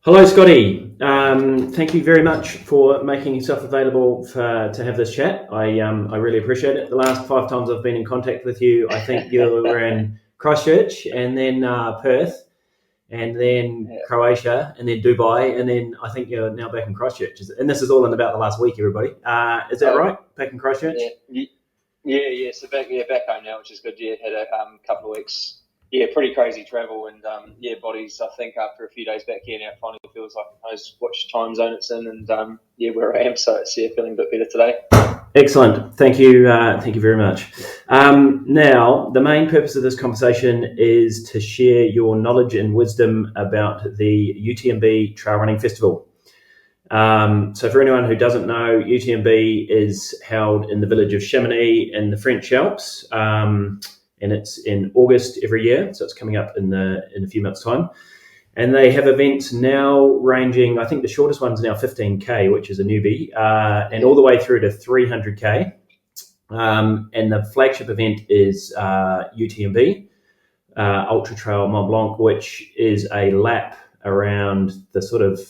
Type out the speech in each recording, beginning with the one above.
Hello, Scotty. Thank you very much for making yourself available to have this chat. I really appreciate it. The last 5 times I've been in contact with you, I think you were in Christchurch, and then Perth, and then Yeah, Croatia, and then Dubai, and then I think you're now back in Christchurch. And this is all in about the last week, everybody. Is that oh, right? Back in Christchurch? yeah, yeah. So back home now, which is good. Yeah, had a couple of weeks. Yeah, pretty crazy travel and yeah, bodies. I think after a few days back here now, it finally feels like it knows which time zone it's in and yeah, where I am. So it's feeling a bit better today. Excellent. Thank you. Thank you very much. Now, the main purpose of this conversation is to share your knowledge and wisdom about the UTMB Trail Running Festival. So, for anyone who doesn't know, UTMB is held in the village of Chamonix in the French Alps, and it's in August every year. So, it's coming up in a few months' time. And they have events now ranging, I think the shortest one's now 15K, which is a newbie, and all the way through to 300K. And the flagship event is UTMB, Ultra Trail Mont Blanc, which is a lap around the sort of,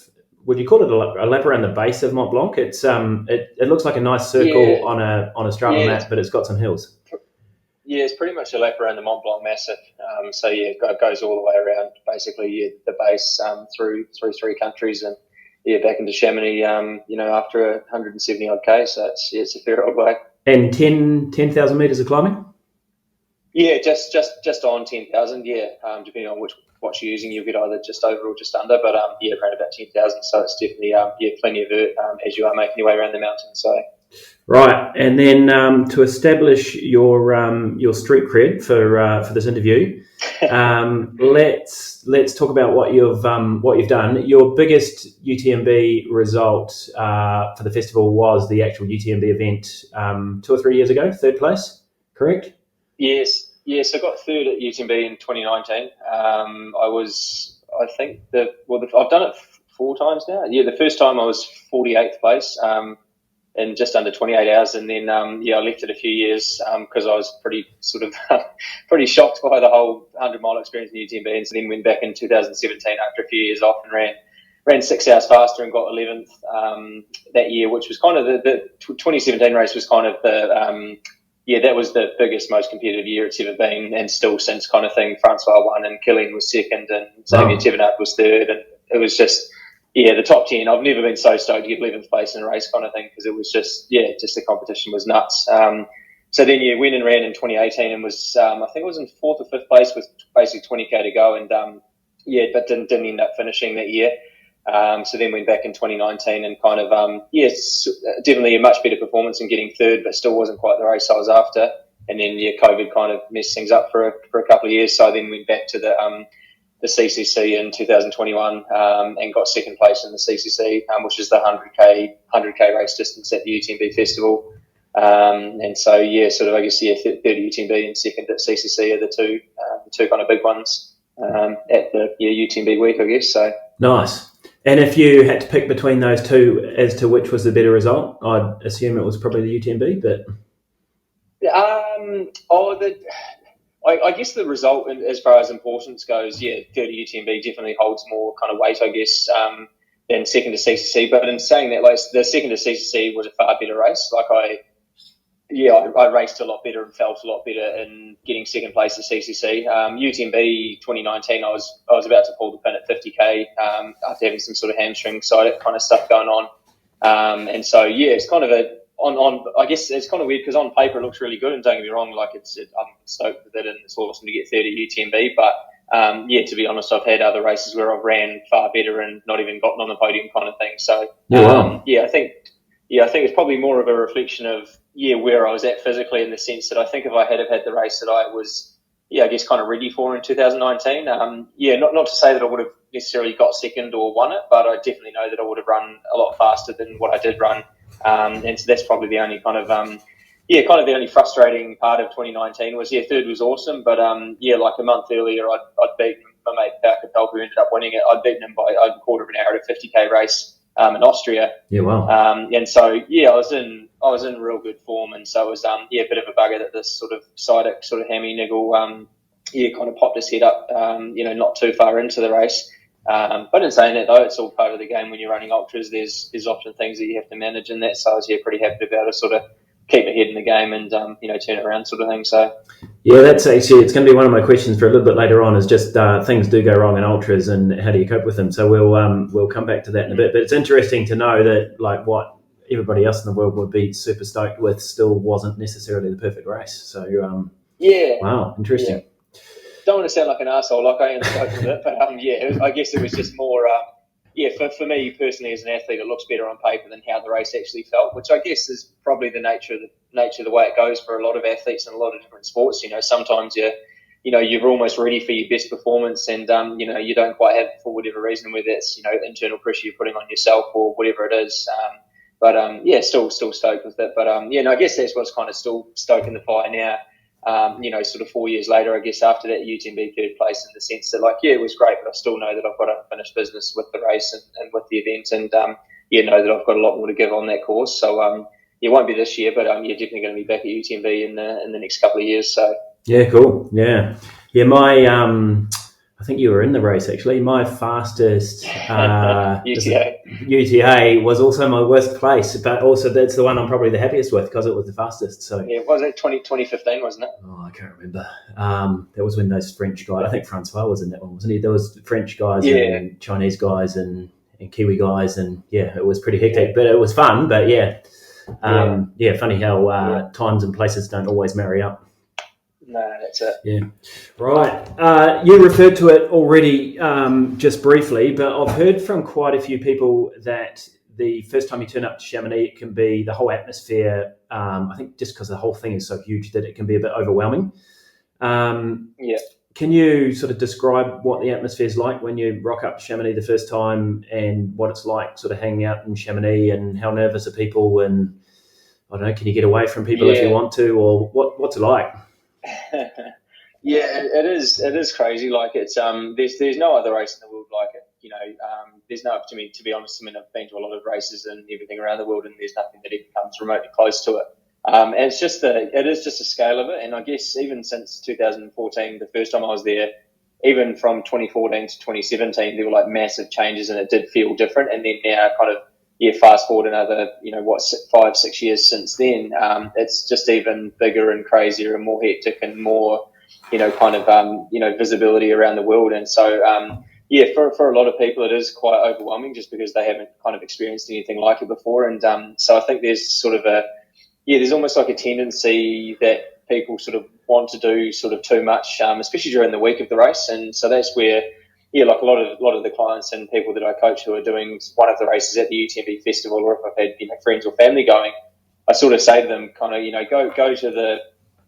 would you call it a lap around the base of Mont Blanc? It looks like a nice circle Yeah, on a Strava yeah, map, but it's got some hills. yeah. It's pretty much a lap around the Mont Blanc Massif. So yeah, it goes all the way around basically the base through three countries and yeah, back into Chamonix. After 170 odd k. So it's a fair old way. And 10,000 meters of climbing? Yeah, just on 10,000. Yeah, depending on what you're using, you'll get either just over or just under. But yeah, around about 10,000. So it's definitely yeah, plenty of it as you are making your way around the mountain. So Right, and then to establish your street cred for this interview, let's talk about what you've done. Your biggest UTMB result for the festival was the actual UTMB event 2 or 3 years ago, third place, correct? yes. I got third at UTMB in 2019. I think I've done it 4 times now. Yeah, the first time I was 48th place. In just under 28 hours. And then, yeah, I left it a few years because I was pretty sort of pretty shocked by the whole 100-mile experience in UTMB. And so then went back in 2017 after a few years off and ran 6 hours faster and got 11th that year, which was kind of the 2017 race was kind of yeah, that was the biggest, most competitive year it's ever been, and still since kind of thing. Francois won, and Killian was second, and Xavier Wow. Thevenard was third, and it was just yeah, the top 10. I've never been so stoked to get 11th place in a race kind of thing because it was just just the competition was nuts. So then yeah, went and ran in 2018 and was I think it was in fourth or fifth place with basically 20k to go, and yeah, but didn't end up finishing that year. So then went back in 2019 and kind of yes, definitely a much better performance in getting third, but still wasn't quite the race I was after. And then yeah, COVID kind of messed things up for a couple of years. So I then went back to the CCC in 2021 and got second place in the CCC, which is the 100k race distance at the UTMB festival. And so yeah, sort of I guess yeah, third at UTMB and second at CCC are the two kind of big ones at the UTMB week, I guess. So Nice. And if you had to pick between those two as to which was the better result, I'd assume it was probably the UTMB, but oh, I guess the result, as far as importance goes, yeah, third at UTMB definitely holds more kind of weight, I guess, than second to CCC. But in saying that, like the second to CCC was a far better race. Like I raced a lot better and felt a lot better in getting second place at CCC. UTMB 2019, I was about to pull the pin at 50k after having some sort of hamstring side kind of stuff going on, and so yeah, it's kind of I guess it's kind of weird because on paper it looks really good, and don't get me wrong, like I'm stoked with it, and it's awesome to get third at UTMB. But yeah, to be honest, I've had other races where I've ran far better and not even gotten on the podium kind of thing. So yeah, wow. I think it's probably more of a reflection of where I was at physically, in the sense that I think if I had have had the race that I was I guess kind of ready for in 2019, not to say that I would have necessarily got second or won it, but I definitely know that I would have run a lot faster than what I did run, and so that's probably the only kind of kind of the only frustrating part of 2019 was third was awesome, but like a month earlier I'd beaten my mate Bauke Pelp, who ended up winning it. I'd beaten him by a quarter of an hour at a 50k race in Austria. Yeah, wow. And so I was in real good form, and so it was a bit of a bugger that this sort of hammy niggle kind of popped his head up not too far into the race. But in saying that, though, it's all part of the game. When you're running ultras, there's often things that you have to manage in that. So I was pretty happy to be able to sort of keep my head in the game and turn it around, sort of thing. So yeah, that's actually, it's going to be one of my questions for a little bit later on. Is just things do go wrong in ultras, and how do you cope with them? So we'll come back to that in a bit. But it's interesting to know that like what everybody else in the world would be super stoked with still wasn't necessarily the perfect race. So wow, interesting. Yeah. Don't want to sound like an asshole, like I am stoked with it, but I guess it was just more, for me personally as an athlete, it looks better on paper than how the race actually felt, which I guess is probably the nature of the way it goes for a lot of athletes in a lot of different sports. Sometimes you're almost ready for your best performance, and you don't quite have it for whatever reason, whether it's internal pressure you're putting on yourself or whatever it is. Still stoked with it. But I guess that's what's kind of still stoking the fire now. Sort of 4 years later, I guess, after that UTMB third place, in the sense that, it was great, but I still know that I've got unfinished business with the race and with the event, and know that I've got a lot more to give on that course. So it won't be this year, but definitely going to be back at UTMB in the next couple of years. So yeah, cool. Yeah. My I think you were in the race actually. My fastest UTA was also my worst place, but also that's the one I'm probably the happiest with because it was the fastest. So yeah, was it 2015, wasn't it? Oh, I can't remember. That was when those French guys, I think Francois was in that one, wasn't he? There was French guys and Chinese guys and Kiwi guys, and it was pretty hectic, but it was fun. But funny how times and places don't always marry up. No, that's it. Yeah. Right. You referred to it already just briefly, but I've heard from quite a few people that the first time you turn up to Chamonix, it can be the whole atmosphere. I think just because the whole thing is so huge that it can be a bit overwhelming. Can you sort of describe what the atmosphere is like when you rock up to Chamonix the first time, and what it's like sort of hanging out in Chamonix, and how nervous are people, and I don't know, can you get away from people if you want to, or what's it like? It is crazy. Like, it's there's no other race in the world like it. There's no, to be honest, I've been to a lot of races and everything around the world, and there's nothing that even comes remotely close to it. And it is just a scale of it. And I guess even since 2014, the first time I was there, even from 2014 to 2017, there were like massive changes, and it did feel different. And then now, kind of, fast forward another, 5-6 years since then, it's just even bigger and crazier and more hectic and more, visibility around the world. And so, for a lot of people, it is quite overwhelming just because they haven't kind of experienced anything like it before. And so I think there's sort of there's almost like a tendency that people sort of want to do sort of too much, especially during the week of the race. And so that's where, like a lot of the clients and people that I coach who are doing one of the races at the UTMB festival, or if I've had friends or family going, I sort of say to them, kind of, go to the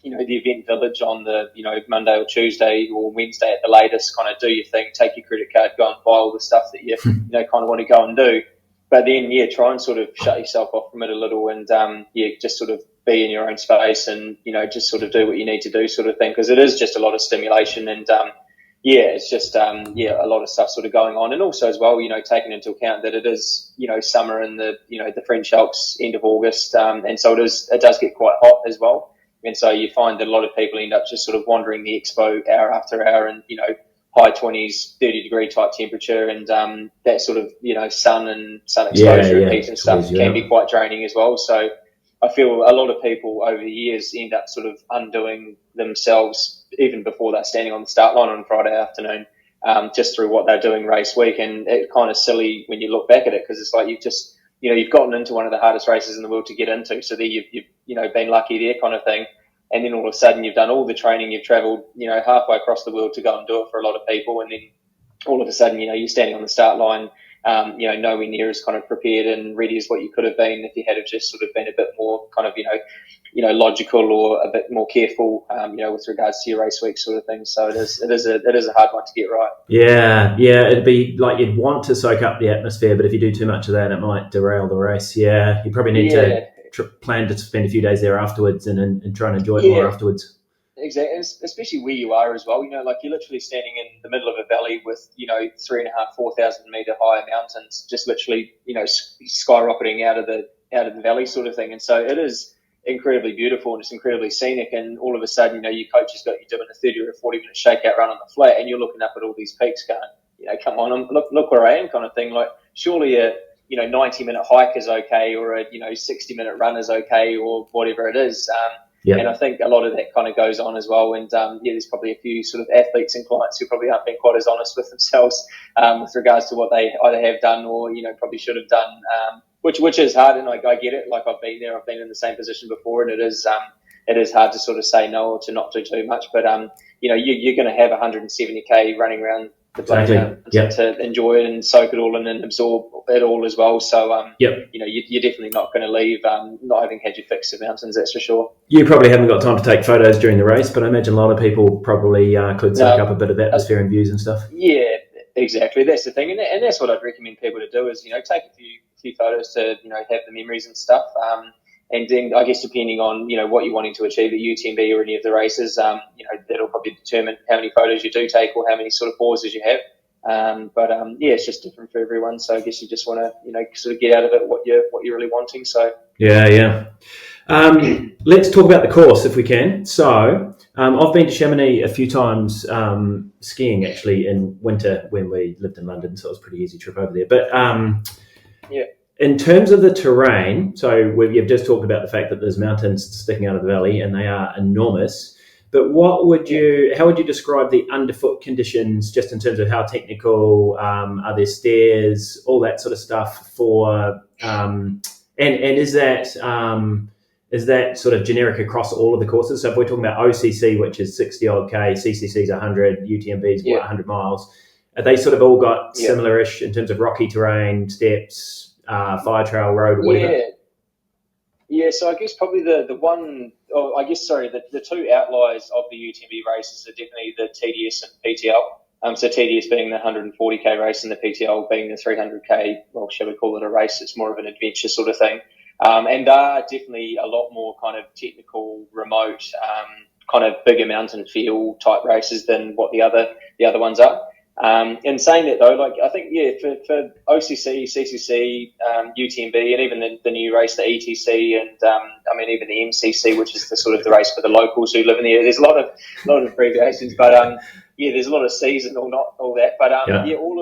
the event village on the Monday or Tuesday or Wednesday at the latest. Kind of do your thing, take your credit card, go and buy all the stuff that you kind of want to go and do. But then try and sort of shut yourself off from it a little, and just sort of be in your own space, and just sort of do what you need to do, sort of thing, because it is just a lot of stimulation, and it's just a lot of stuff sort of going on. And also as well, taking into account that it is summer in the the French Alps, end of August, and so it does get quite hot as well. And so you find that a lot of people end up just sort of wandering the expo hour after hour, and high 20s, 30-degree type temperature, and that sort of sun exposure and heat and stuff can be quite draining as well. So I feel a lot of people over the years end up sort of undoing themselves even before they're standing on the start line on Friday afternoon, just through what they're doing race week. And it's kind of silly when you look back at it, because it's like you've just you've gotten into one of the hardest races in the world to get into, so there you've been lucky there, kind of thing. And then all of a sudden you've done all the training, you've travelled, halfway across the world to go and do it for a lot of people. And then all of a sudden, you're standing on the start line, nowhere near as kind of prepared and ready as what you could have been if you had just sort of been a bit more kind of, logical or a bit more careful, with regards to your race week sort of thing. So it is a hard one to get right. Yeah. It'd be like you'd want to soak up the atmosphere, but if you do too much of that, it might derail the race. Yeah, you probably need to plan to spend a few days there afterwards and try and enjoy it more afterwards. Exactly, especially where you are as well. Like you're literally standing in the middle of a valley with 3,500-4,000 meter high mountains, just literally skyrocketing out of the valley sort of thing. And so it is incredibly beautiful, and it's incredibly scenic. And all of a sudden, your coach has got you doing a 30 or a 40 minute shakeout run on the flat, and you're looking up at all these peaks, going, come on, look where I am, kind of thing. Like, surely a 90-minute hike is okay, or a 60-minute run is okay, or whatever it is. And I think a lot of that kind of goes on as well. And there's probably a few sort of athletes and clients who probably aren't being quite as honest with themselves with regards to what they either have done or probably should have done. Which is hard, and I get it. Like, I've been there, I've been in the same position before, and it is hard to sort of say no or to not do too much. But you're going to have 170k running around the bloody to enjoy it and soak it all in and absorb it all as well. So you're definitely not going to leave not having had your fix of mountains, that's for sure. You probably haven't got time to take photos during the race, but I imagine a lot of people probably could soak up a bit of atmosphere and views and stuff. Yeah, exactly. That's the thing, and that's what I'd recommend people to do is take a few photos to have the memories and stuff. And then I guess depending on what you're wanting to achieve at UTMB or any of the races, that'll probably determine how many photos you do take or how many sort of pauses you have. But it's just different for everyone. So I guess you just want to sort of get out of it what you're really wanting. So yeah. Let's talk about the course if we can. So I've been to Chamonix a few times skiing actually in winter when we lived in London, so it was a pretty easy trip over there. But in terms of the terrain, so you've just talked about the fact that there's mountains sticking out of the valley and they are enormous. But how would you describe the underfoot conditions, just in terms of how technical, are there stairs, all that sort of stuff and is that sort of generic across all of the courses? So if we're talking about OCC, which is 60 odd K, CCC is 100, UTMB is 100 miles, are they sort of all got similar-ish in terms of rocky terrain, steps, fire trail, road, or whatever? Yeah, so I guess probably the two outliers of the UTMB races are definitely the TDS and PTL. So TDS being the 140k race and the PTL being the 300k, well, shall we call it a race? It's more of an adventure sort of thing. And they are definitely a lot more kind of technical, remote, kind of bigger mountain feel type races than what the other ones are. In saying that though, like I think for OCC, CCC, UTMB, and even the new race, the ETC, and even the MCC, which is the sort of the race for the locals who live in there. There's a lot of abbreviations, but there's a lot of C's and all that. But all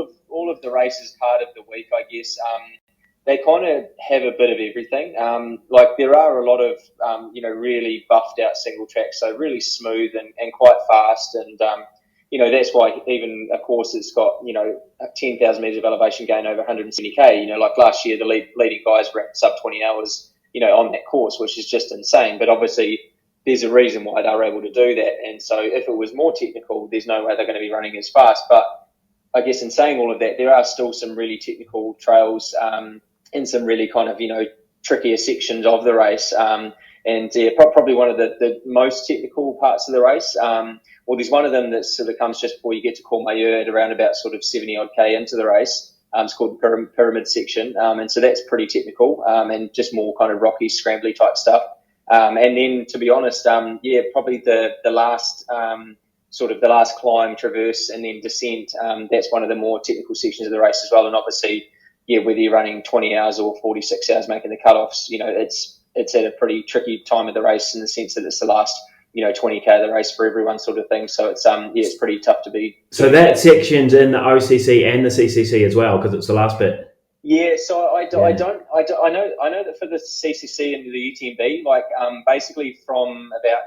of the races part of the week, I guess, they kind of have a bit of everything. Like there are a lot of really buffed out single tracks, so really smooth and quite fast and. That's why even a course that's got, 10,000 metres of elevation gain over 170k, like last year, the leading guys ran sub 20 hours, on that course, which is just insane. But obviously there's a reason why they're able to do that. And so if it was more technical, there's no way they're going to be running as fast. But I guess in saying all of that, there are still some really technical trails, and some really kind of, trickier sections of the race. Probably one of the most technical parts of the race. There's one of them that sort of comes just before you get to Courmayeur at around about sort of 70 odd K into the race. It's called the pyramid section. And so that's pretty technical, and just more kind of rocky, scrambly type stuff. And then to be honest, probably the last, the last climb, traverse, and then descent. That's one of the more technical sections of the race as well. And obviously, whether you're running 20 hours or 46 hours making the cutoffs, it's at a pretty tricky time of the race in the sense that it's the last 20k of the race for everyone sort of thing. So it's it's pretty tough to be. So that section's in the OCC and the CCC as well because it's the last bit. Yeah, so I know that for the CCC and the UTMB, like basically from about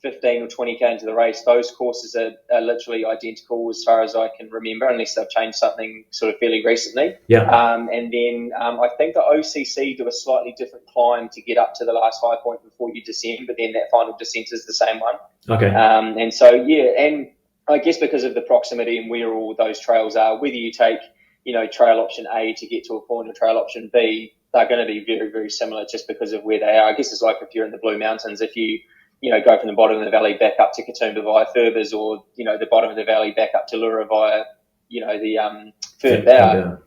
15 or 20k into the race, those courses are literally identical as far as I can remember, unless they've changed something sort of fairly recently. Yeah. And then I think the OCC do a slightly different climb to get up to the last high point before you descend, but then that final descent is the same one. Okay. And so and I guess because of the proximity and where all those trails are, whether you take trail option A to get to a point or trail option B, they're going to be very, very similar just because of where they are. I guess it's like if you're in the Blue Mountains, if you go from the bottom of the valley back up to Katoomba via Ferbers, or, the bottom of the valley back up to Lura via, the Fern Bower.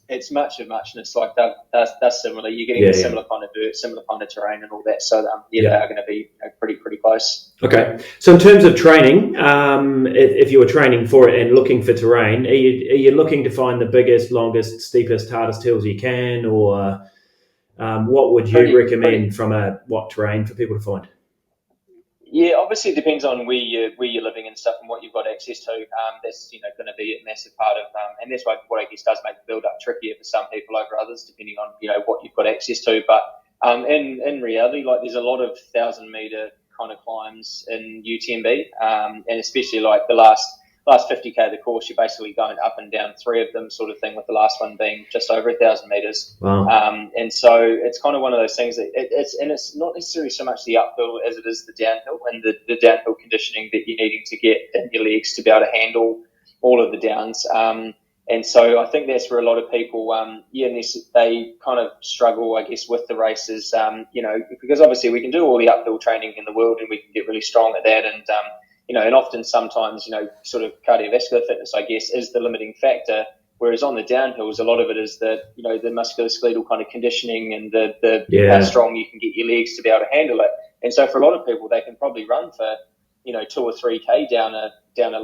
It's much of muchness. Like they're similar. You're getting a similar kind of dirt, similar kind of terrain and all that. So they are going to be pretty close. Okay. So in terms of training, if you were training for it and looking for terrain, are you looking to find the biggest, longest, steepest, hardest hills you can, or what would you recommend from what terrain for people to find? Yeah, obviously it depends on where you're living and stuff and what you've got access to. That's going to be a massive part of, and that's what I guess does make the build up trickier for some people over others, depending on what you've got access to. But in reality, like there's a lot of 1,000 meter kind of climbs in UTMB, and especially like the last 50k of the course, you're basically going up and down three of them, sort of thing, with the last one being just over 1,000 meters. Wow. And so it's kind of one of those things that it's not necessarily so much the uphill as it is the downhill, and the downhill conditioning that you're needing to get in your legs to be able to handle all of the downs. And so I think that's where a lot of people, they kind of struggle, I guess, with the races, because obviously we can do all the uphill training in the world and we can get really strong at that. And, and often sometimes, sort of cardiovascular fitness, I guess, is the limiting factor. Whereas on the downhills, a lot of it is the musculoskeletal kind of conditioning and how strong you can get your legs to be able to handle it. And so for a lot of people, they can probably run for, 2 or 3k down a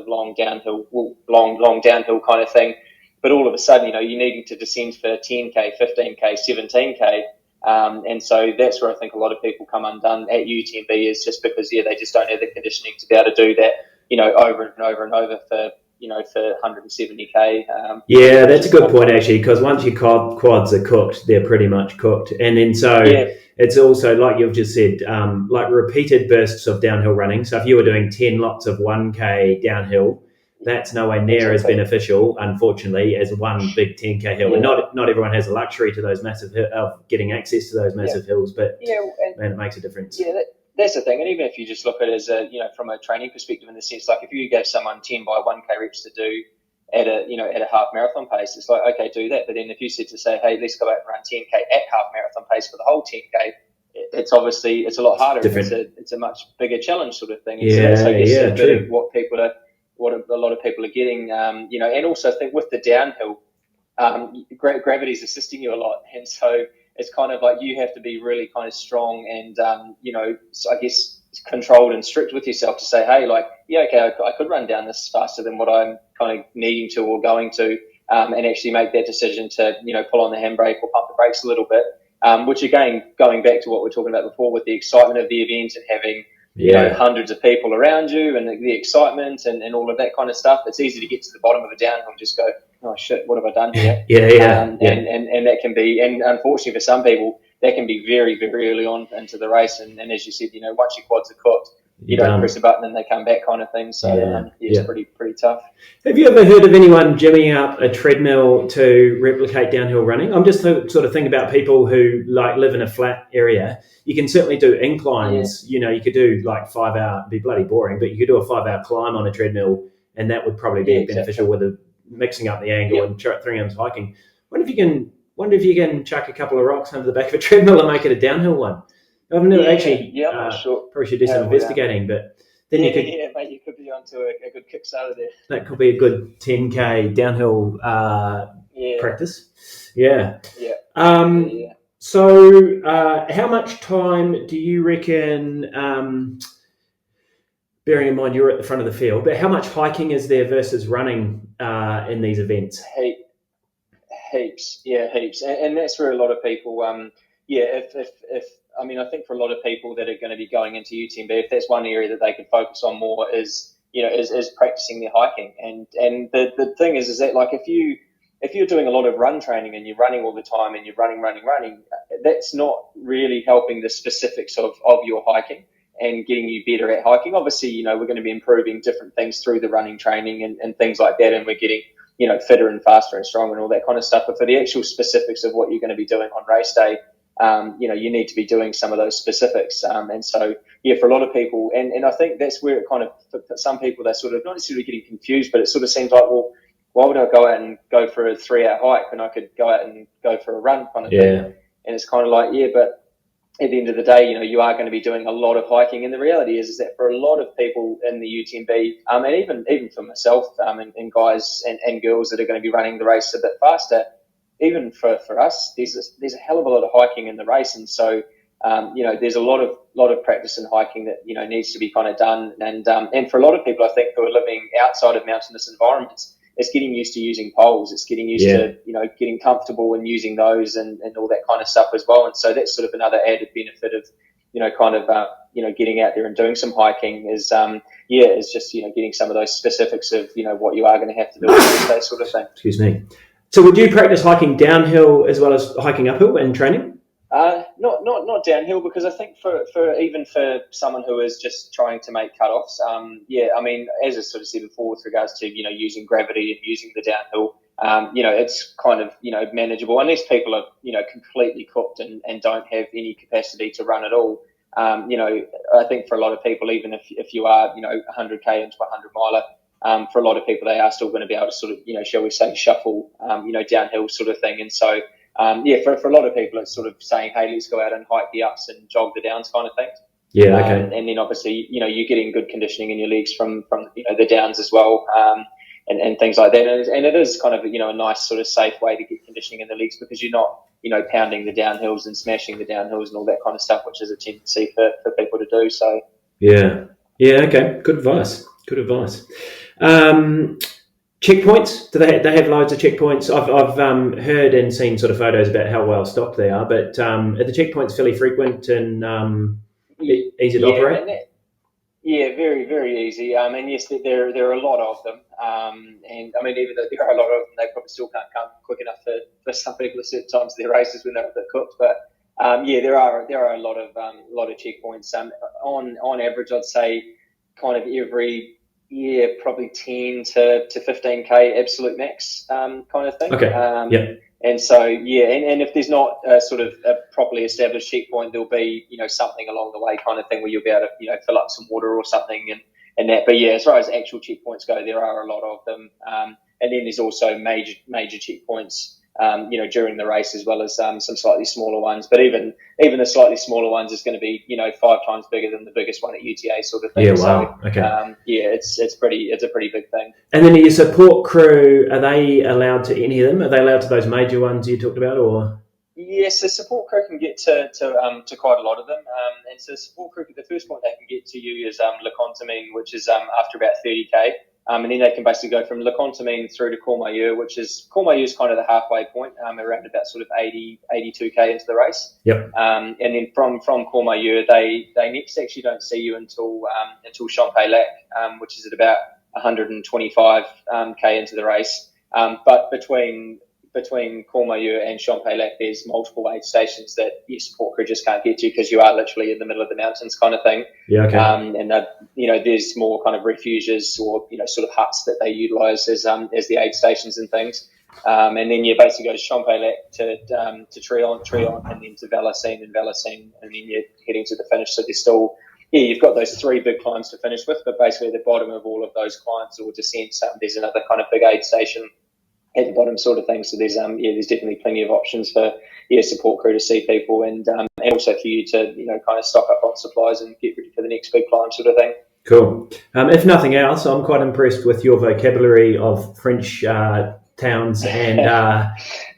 long downhill kind of thing. But all of a sudden, you're needing to descend for 10k, 15k, 17k. And so that's where I think a lot of people come undone at UTMB, is just because, they just don't have the conditioning to be able to do that, over and over and over for 170k. Yeah, that's a good point, actually, because once your quads are cooked, they're pretty much cooked. And then it's also, like you've just said, like repeated bursts of downhill running. So if you were doing 10 lots of 1k downhill, that's nowhere near as beneficial, unfortunately, as one big 10k hill. And not everyone has the luxury to those massive of getting access to those massive hills, but man, it makes a difference. Yeah, that's the thing. And even if you just look at it as from a training perspective, in the sense, like if you gave someone 10 by 1k reps to do at a half marathon pace, it's like, okay, do that. But then if you said to say, hey, let's go out and run 10k at half marathon pace for the whole 10k, it's a lot harder. It's a much bigger challenge, sort of thing. And so that's, I guess, a bit of what a lot of people are getting, and also I think with the downhill, gravity's assisting you a lot. And so it's kind of like you have to be really kind of strong and, I guess controlled and strict with yourself to say, hey, like, I could run down this faster than what I'm kind of needing to or going to, and actually make that decision to, pull on the handbrake or pump the brakes a little bit, which again, going back to what we were talking about before with the excitement of the event and having, hundreds of people around you and the excitement and all of that kind of stuff. It's easy to get to the bottom of a downhill and just go, oh shit, what have I done here? And that can be, and unfortunately for some people, that can be very, very early on into the race. And as you said, once your quads are cooked, you don't press a button and they come back, kind of thing. So it's pretty tough. Have you ever heard of anyone jimmying up a treadmill to replicate downhill running? I'm just sort of thinking about people who like live in a flat area. You can certainly do inclines. You could do like 5 hour, it'd be bloody boring, but you could do a 5 hour climb on a treadmill, and that would probably be beneficial with mixing up the angle and 3 hours hiking. Wonder if you can chuck a couple of rocks under the back of a treadmill and make it a downhill one. I've never I'm not sure. Probably should do some investigating, but then you could. Yeah, mate, you could be onto a good Kickstarter there. That could be a good 10k downhill practice. Yeah. So, how much time do you reckon? Bearing in mind you're at the front of the field, but how much hiking is there versus running in these events? Heaps, and that's where a lot of people, I think for a lot of people that are going to be going into UTMB, if that's one area that they could focus on more is practicing their hiking. And the thing is that, like, if you're doing a lot of run training and you're running all the time and you're running, that's not really helping the specifics of your hiking and getting you better at hiking. Obviously, we're going to be improving different things through the running training and things like that, and we're getting, fitter and faster and stronger and all that kind of stuff. But for the actual specifics of what you're going to be doing on race day, you need to be doing some of those specifics. And so, for a lot of people, and I think that's where it kind of, for some people, they're sort of not necessarily getting confused, but it sort of seems like, well, why would I go out and go for a 3 hour hike when I could go out and go for a run kind of thing? And it's kind of like, but at the end of the day, you are going to be doing a lot of hiking. And the reality is that for a lot of people in the UTMB, and even for myself, and guys and girls that are going to be running the race a bit faster, even for us, there's a hell of a lot of hiking in the race. And so, there's a lot of practice in hiking that, needs to be kind of done. And for a lot of people, I think, who are living outside of mountainous environments, it's getting used to using poles. It's getting used to, getting comfortable in using those and all that kind of stuff as well. And so that's sort of another added benefit of, getting out there and doing some hiking is just getting some of those specifics of what you are going to have to do on that sort of thing. Excuse me. So would you practice hiking downhill as well as hiking uphill in training? Not downhill, because I think for someone who is just trying to make cutoffs, I mean, as I sort of said before, with regards to using gravity and using the downhill, it's kind of manageable, unless people are completely cooked and don't have any capacity to run at all. I think for a lot of people, even if you are 100k into a 100 miler, for a lot of people, they are still going to be able to sort of shall we say shuffle downhill sort of thing. And so for a lot of people, it's sort of saying, hey, let's go out and hike the ups and jog the downs kind of thing. Yeah, okay. And then obviously you're getting good conditioning in your legs from the downs as well, and things like that. And it is kind of a nice sort of safe way to get conditioning in the legs, because you're not pounding the downhills and smashing the downhills and all that kind of stuff, which is a tendency for people to do. So yeah, okay, good advice. Checkpoints? Do they have loads of checkpoints? I've heard and seen sort of photos about how well stocked they are, but are the checkpoints fairly frequent and easy to operate? Very, very easy. And yes, there are a lot of them. And I mean, even though there are a lot of them, they probably still can't come quick enough for some people at certain times of their races when they're a bit cooked. But there are a lot of checkpoints. On average, I'd say kind of every probably 10 to 15k absolute max kind of thing. Okay. And so and if there's not a sort of a properly established checkpoint, there'll be something along the way kind of thing where you'll be able to fill up some water or something and that. But as far as actual checkpoints go, there are a lot of them. And then there's also major checkpoints during the race, as well as some slightly smaller ones. But even the slightly smaller ones is going to be 5 times bigger than the biggest one at UTA sort of thing. Yeah, wow. So, okay. It's a pretty big thing. And then your support crew, are they allowed to any of them? Are they allowed to those major ones you talked about, or? Yes, the support crew can get to quite a lot of them. And so the support crew, the first point they can get to you is Lecontamine, which is after about 30k. And then they can basically go from Lecontamine through to Courmayeur, Courmayeur is kind of the halfway point, around about sort of 82k into the race. Yep. And then from Courmayeur, they next actually don't see you until Champex-Lac, which is at about 125k into the race. But between Courmayeur and Champex-Lac, there's multiple aid stations that your support crew just can't get to, because you are literally in the middle of the mountains kind of thing. Yeah, okay. And there's more kind of refuges or sort of huts that they utilise as the aid stations and things. And then you basically go to Champex-Lac to Trion, and then to Valacine, and then you're heading to the finish. So there's still you've got those 3 big climbs to finish with, but basically at the bottom of all of those climbs or descents, there's another kind of big aid station at the bottom sort of thing. So there's definitely plenty of options for support crew to see people, and also for you to kind of stock up on supplies and get ready for the next big climb sort of thing. Cool. If nothing else, I'm quite impressed with your vocabulary of French towns and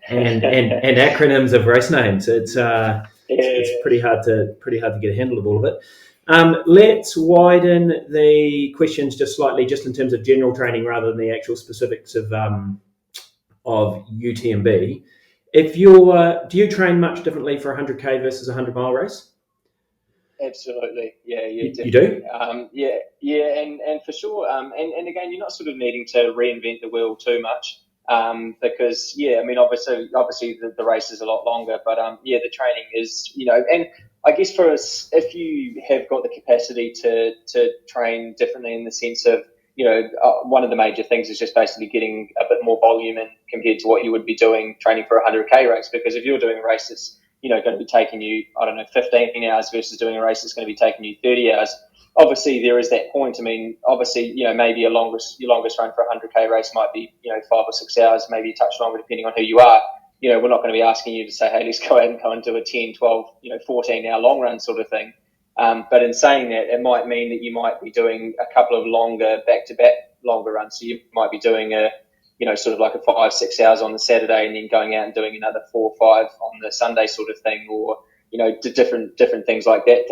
acronyms of race names. It's pretty hard to get a handle of all of it. Let's widen the questions just slightly, just in terms of general training rather than the actual specifics of UTMB. Do you train much differently for a 100k versus a 100-mile race? Absolutely, yeah, you do. And for sure. And again, you're not sort of needing to reinvent the wheel too much, because I mean, obviously the race is a lot longer, but the training is and I guess for us, if you have got the capacity to train differently in the sense of one of the major things is just basically getting a bit more volume in compared to what you would be doing training for a 100k race. Because if you're doing a race that's going to be taking you 15 hours versus doing a race that's going to be taking you 30 hours, obviously there is that point. I mean, obviously maybe your longest run for a 100k race might be 5 or 6 hours, maybe a touch longer depending on who you are. We're not going to be asking you to say, hey, let's go out and go and do a 10, 12, 14 hour long run sort of thing. But in saying that, it might mean that you might be doing a couple of longer back-to-back longer runs. So you might be doing sort of like a 5-6 hours on the Saturday, and then going out and doing another 4 or 5 on the Sunday sort of thing, or different things like that.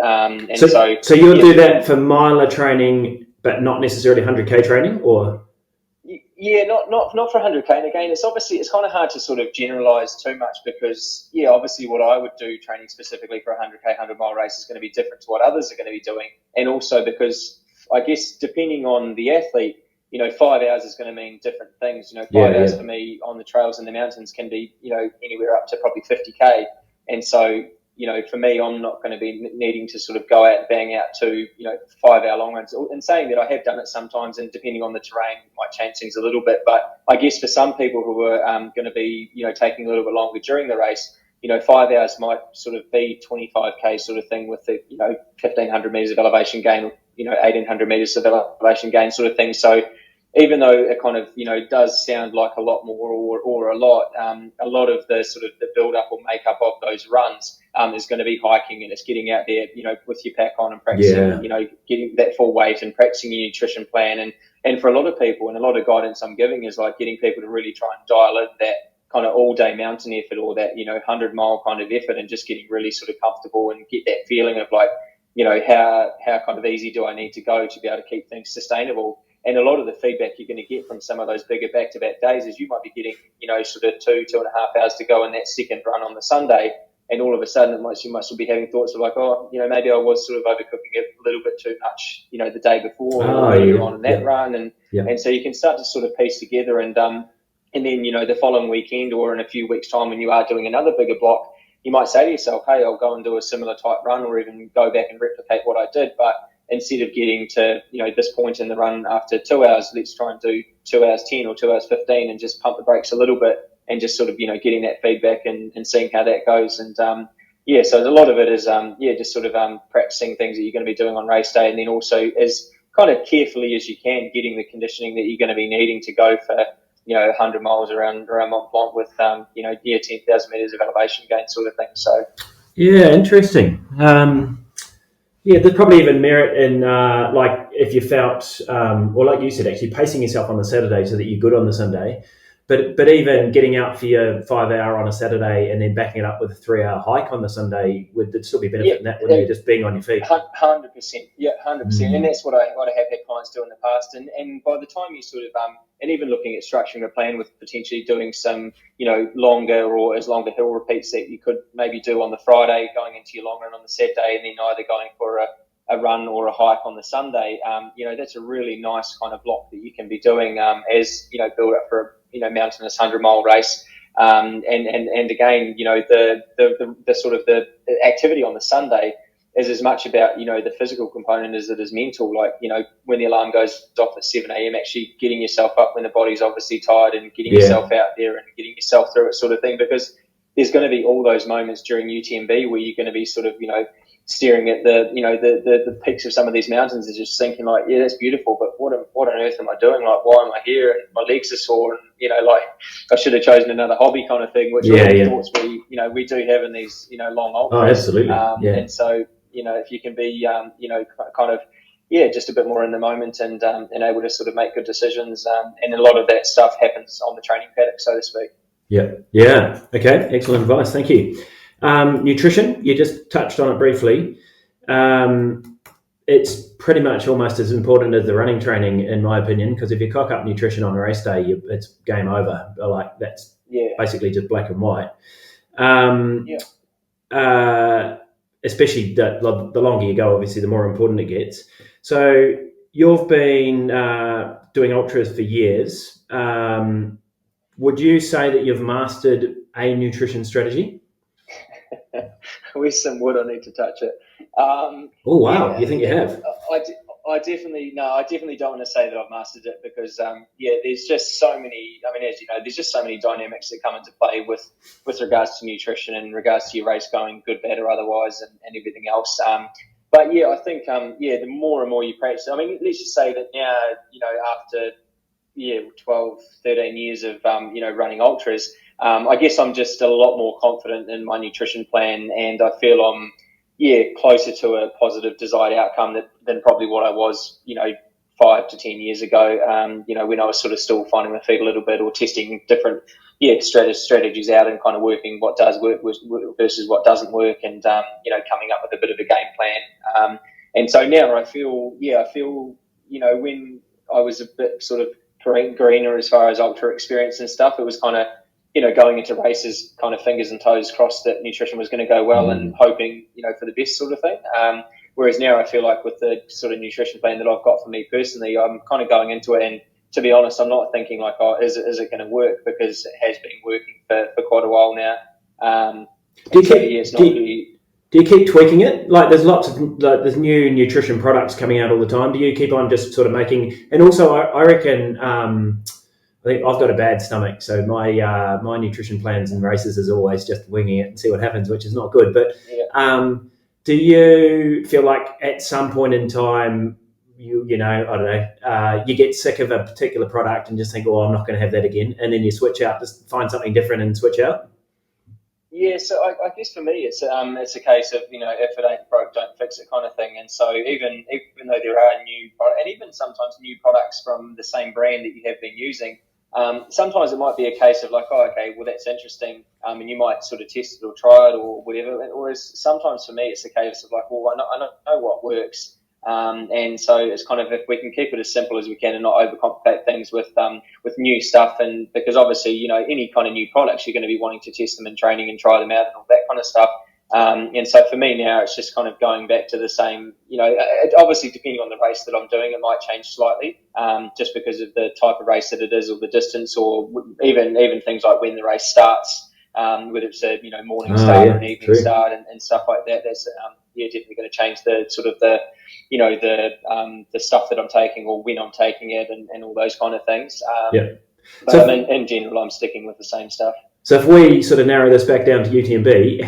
So you'll do that for miler training, but not necessarily 100k training, or? Yeah, not for 100k. And again, it's kind of hard to sort of generalize too much because obviously what I would do training specifically for a 100k 100 mile race is going to be different to what others are going to be doing, and also because I guess depending on the athlete, 5 hours is going to mean different things. 5 hours for me on the trails in the mountains can be anywhere up to probably 50k, and so for me, I'm not going to be needing to sort of go out and bang out to, 5 hour long runs. And saying that, I have done it sometimes, and depending on the terrain, might change things a little bit. But I guess for some people who are going to be, taking a little bit longer during the race, 5 hours might sort of be 25k sort of thing with the, 1,500 meters of elevation gain, 1,800 meters of elevation gain sort of thing. So even though it kind of, does sound like a lot more or a lot of the sort of the build up or makeup of those runs is going to be hiking, and it's getting out there, with your pack on and practicing, getting that full weight and practicing your nutrition plan. And for a lot of people, and a lot of guidance I'm giving is like getting people to really try and dial in that kind of all day mountain effort, or that, 100-mile kind of effort, and just getting really sort of comfortable and get that feeling of like, how kind of easy do I need to go to be able to keep things sustainable. And a lot of the feedback you're going to get from some of those bigger back-to-back days is you might be getting, sort of 2.5 hours to go in that second run on the Sunday. And all of a sudden, you might be having thoughts of like, maybe I was sort of overcooking it a little bit too much, the day before or earlier on in that run. And so you can start to sort of piece together. And then, the following weekend or in a few weeks' time when you are doing another bigger block, you might say to yourself, hey, I'll go and do a similar type run, or even go back and replicate what I did. But instead of getting to, this point in the run after 2 hours, let's try and do 2 hours 10 or 2 hours 15 and just pump the brakes a little bit and just sort of, getting that feedback and seeing how that goes. And, so a lot of it is, just sort of practicing things that you're going to be doing on race day. And then also as kind of carefully as you can, getting the conditioning that you're going to be needing to go for, 100 miles around Mont Blanc with, 10,000 meters of elevation gain sort of thing. So. Yeah, interesting. There's probably even merit in, like, if you felt, or like you said, actually pacing yourself on the Saturday so that you're good on the Sunday. But even getting out for your 5 hour on a Saturday and then backing it up with a 3 hour hike on the Sunday, there'd still be benefit in that, wouldn't you, just being on your feet? 100%. Yeah, 100%. And that's what I have had clients do in the past. And by the time you sort of, and even looking at structuring a plan with potentially doing some, longer or as longer hill repeats that you could maybe do on the Friday, going into your long run on the Saturday, and then either going for a run or a hike on the Sunday, that's a really nice kind of block that you can be doing as, build up for a, mountainous 100-mile race. And again, the sort of the activity on the Sunday is as much about, the physical component as it is mental. Like, when the alarm goes off at 7 a.m, actually getting yourself up when the body's obviously tired and getting yourself out there and getting yourself through it sort of thing, because there's going to be all those moments during UTMB where you're going to be sort of, staring at the peaks of some of these mountains and just thinking like, yeah, that's beautiful, but what on earth am I doing? Like, why am I here? And my legs are sore, and like I should have chosen another hobby kind of thing, which thoughts we do have in these long ultras. Oh, absolutely. And so if you can be kind of just a bit more in the moment and able to sort of make good decisions, and a lot of that stuff happens on the training paddock, so to speak. Yeah. Okay, excellent advice. Thank you. Nutrition, you just touched on it briefly. It's pretty much almost as important as the running training, in my opinion, because if you cock up nutrition on a race day, it's game over. Like, that's basically just black and white. Especially the longer you go, obviously, the more important it gets. So you've been doing ultras for years. Would you say that you've mastered a nutrition strategy? With some wood, I need to touch it. Oh wow! You think you have? I definitely don't want to say that I've mastered it, because there's just so many. I mean, as you know, there's just so many dynamics that come into play with regards to nutrition and in regards to your race going good, bad, or otherwise, and everything else. But I think the more and more you practice, I mean, let's just say that now, after 12, 13 years of running ultras, I guess I'm just a lot more confident in my nutrition plan, and I feel I'm closer to a positive desired outcome than probably what I was 5 to 10 years ago, when I was sort of still finding my feet a little bit, or testing different strategies out and kind of working what does work versus what doesn't work, and coming up with a bit of a game plan. And so now I feel when I was a bit sort of greener as far as ultra experience and stuff. It was kind of, going into races, kind of fingers and toes crossed that nutrition was going to go well and hoping, for the best sort of thing. Whereas now I feel like with the sort of nutrition plan that I've got for me personally, I'm kind of going into it, and to be honest, I'm not thinking like, oh, is it going to work? Because it has been working for quite a while now. Do you keep tweaking it? Like, there's new nutrition products coming out all the time. Do you keep on just sort of making? And also, I reckon, I think I've got a bad stomach, so my nutrition plans and races is always just winging it and see what happens, which is not good. But do you feel like at some point in time, you get sick of a particular product and just think, oh, I'm not going to have that again, and then you switch out, just find something different and switch out? Yeah, so I guess for me, it's a case of, if it ain't broke, don't fix it kind of thing. And so even though there are new products, and even sometimes new products from the same brand that you have been using, sometimes it might be a case of like, oh, okay, well, that's interesting, and you might sort of test it or try it or whatever. Whereas sometimes for me, it's a case of like, well, I know what works. And so it's kind of, if we can keep it as simple as we can and not overcomplicate things with new stuff, and because obviously, any kind of new products, you're going to be wanting to test them in training and try them out and all that kind of stuff. And so for me now, it's just kind of going back to the same, obviously depending on the race that I'm doing, it might change slightly, just because of the type of race that it is or the distance, or even things like when the race starts, whether it's a, morning start or an evening start and stuff like that. That's, definitely going to change the sort of the stuff that I'm taking or when I'm taking it and all those kind of things. But so in general, I'm sticking with the same stuff. So if we sort of narrow this back down to UTMB,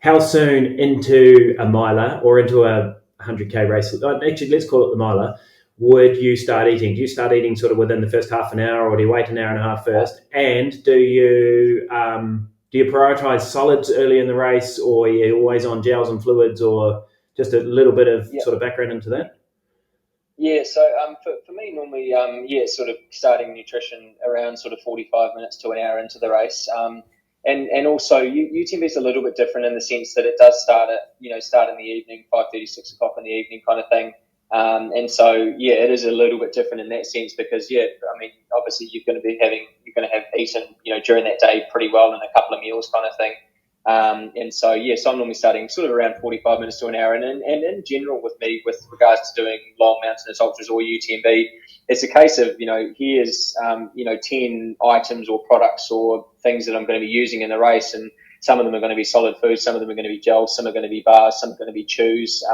how soon into a miler or into a 100k race, actually let's call it the miler, would you start eating? Do you start eating sort of within the first half an hour, or do you wait an hour and a half first? And do you prioritize solids early in the race, or are you always on gels and fluids, or just a little bit of sort of background into that? Yeah, so for me, normally, sort of starting nutrition around sort of 45 minutes to an hour into the race. And also UTMB is a little bit different in the sense that it does start in the evening, 5:30, 6 o'clock in the evening kind of thing. And so, it is a little bit different in that sense because, obviously you're going to have eaten, during that day pretty well in a couple of meals kind of thing. And so, so I'm normally starting sort of around 45 minutes to an hour. And in general with me, with regards to doing long mountainous ultras or UTMB, it's a case of, here's, 10 items or products or things that I'm going to be using in the race. And some of them are going to be solid foods, some of them are going to be gels, some are going to be bars, some are going to be chews.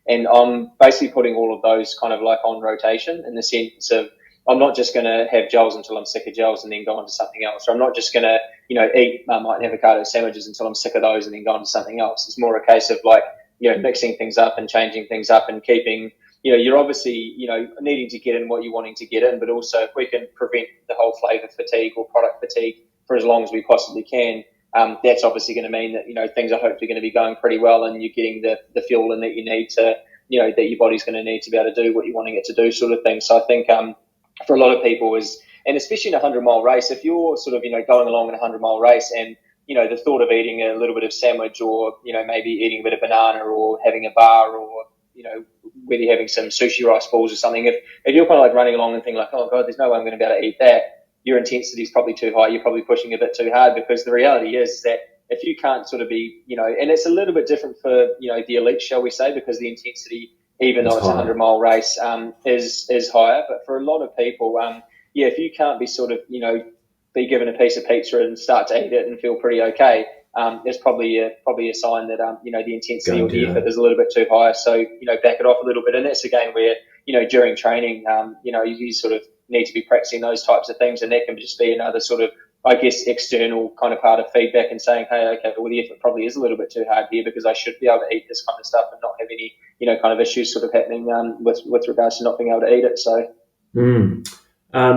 And I'm basically putting all of those kind of like on rotation in the sense of, I'm not just going to have gels until I'm sick of gels and then go on to something else. Or I'm not just going to, eat Marmite and avocado sandwiches until I'm sick of those and then go on to something else. It's more a case of like, mixing things up and changing things up and keeping, you're obviously, needing to get in what you're wanting to get in, but also if we can prevent the whole flavor fatigue or product fatigue for as long as we possibly can, that's obviously going to mean that, things are hopefully going to be going pretty well and you're getting the fuel in that you need to, that your body's going to need to be able to do what you're wanting it to do sort of thing. So I think, for a lot of people and especially in a 100-mile race, if you're sort of, going along in a 100-mile race and, the thought of eating a little bit of sandwich or, maybe eating a bit of banana or having a bar or, whether you're having some sushi rice balls or something, if you're kind of like running along and thinking like, oh God, there's no way I'm going to be able to eat that, your intensity is probably too high. You're probably pushing a bit too hard because the reality is that if you can't sort of be, and it's a little bit different for, the elite, shall we say, because the intensity, even though it's a 100-mile race, is higher. But for a lot of people, if you can't be sort of, be given a piece of pizza and start to eat it and feel pretty okay, there's probably a sign that, the intensity or the effort is a little bit too high. So, back it off a little bit. And that's again where, during training, you sort of need to be practicing those types of things. And that can just be another sort of, I guess, external kind of part of feedback and saying, hey, okay, well, the effort probably is a little bit too hard here because I should be able to eat this kind of stuff and not have any, kind of issues sort of happening with regards to not being able to eat it. So,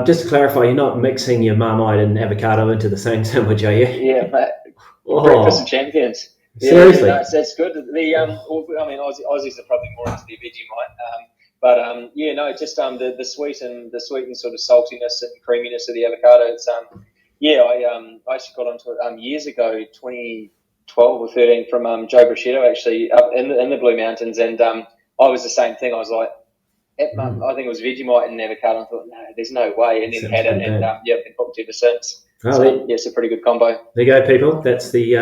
just to clarify, you're not mixing your Marmite and avocado into the same sandwich, are you? Yeah, mate. Breakfast of champions. Seriously, that's good. Aussies are probably more into the Vegemite, just the sweet and sort of saltiness and creaminess of the avocado. It's I actually got onto it years ago, 2012 or 13, from Joe Brachetto actually up in the Blue Mountains, and I was the same thing. I was like, I think it was Vegemite and avocado. I thought, no, there's no way, and then had it, and been hooked ever since. Well, so it's a pretty good combo. There you go, people. That's the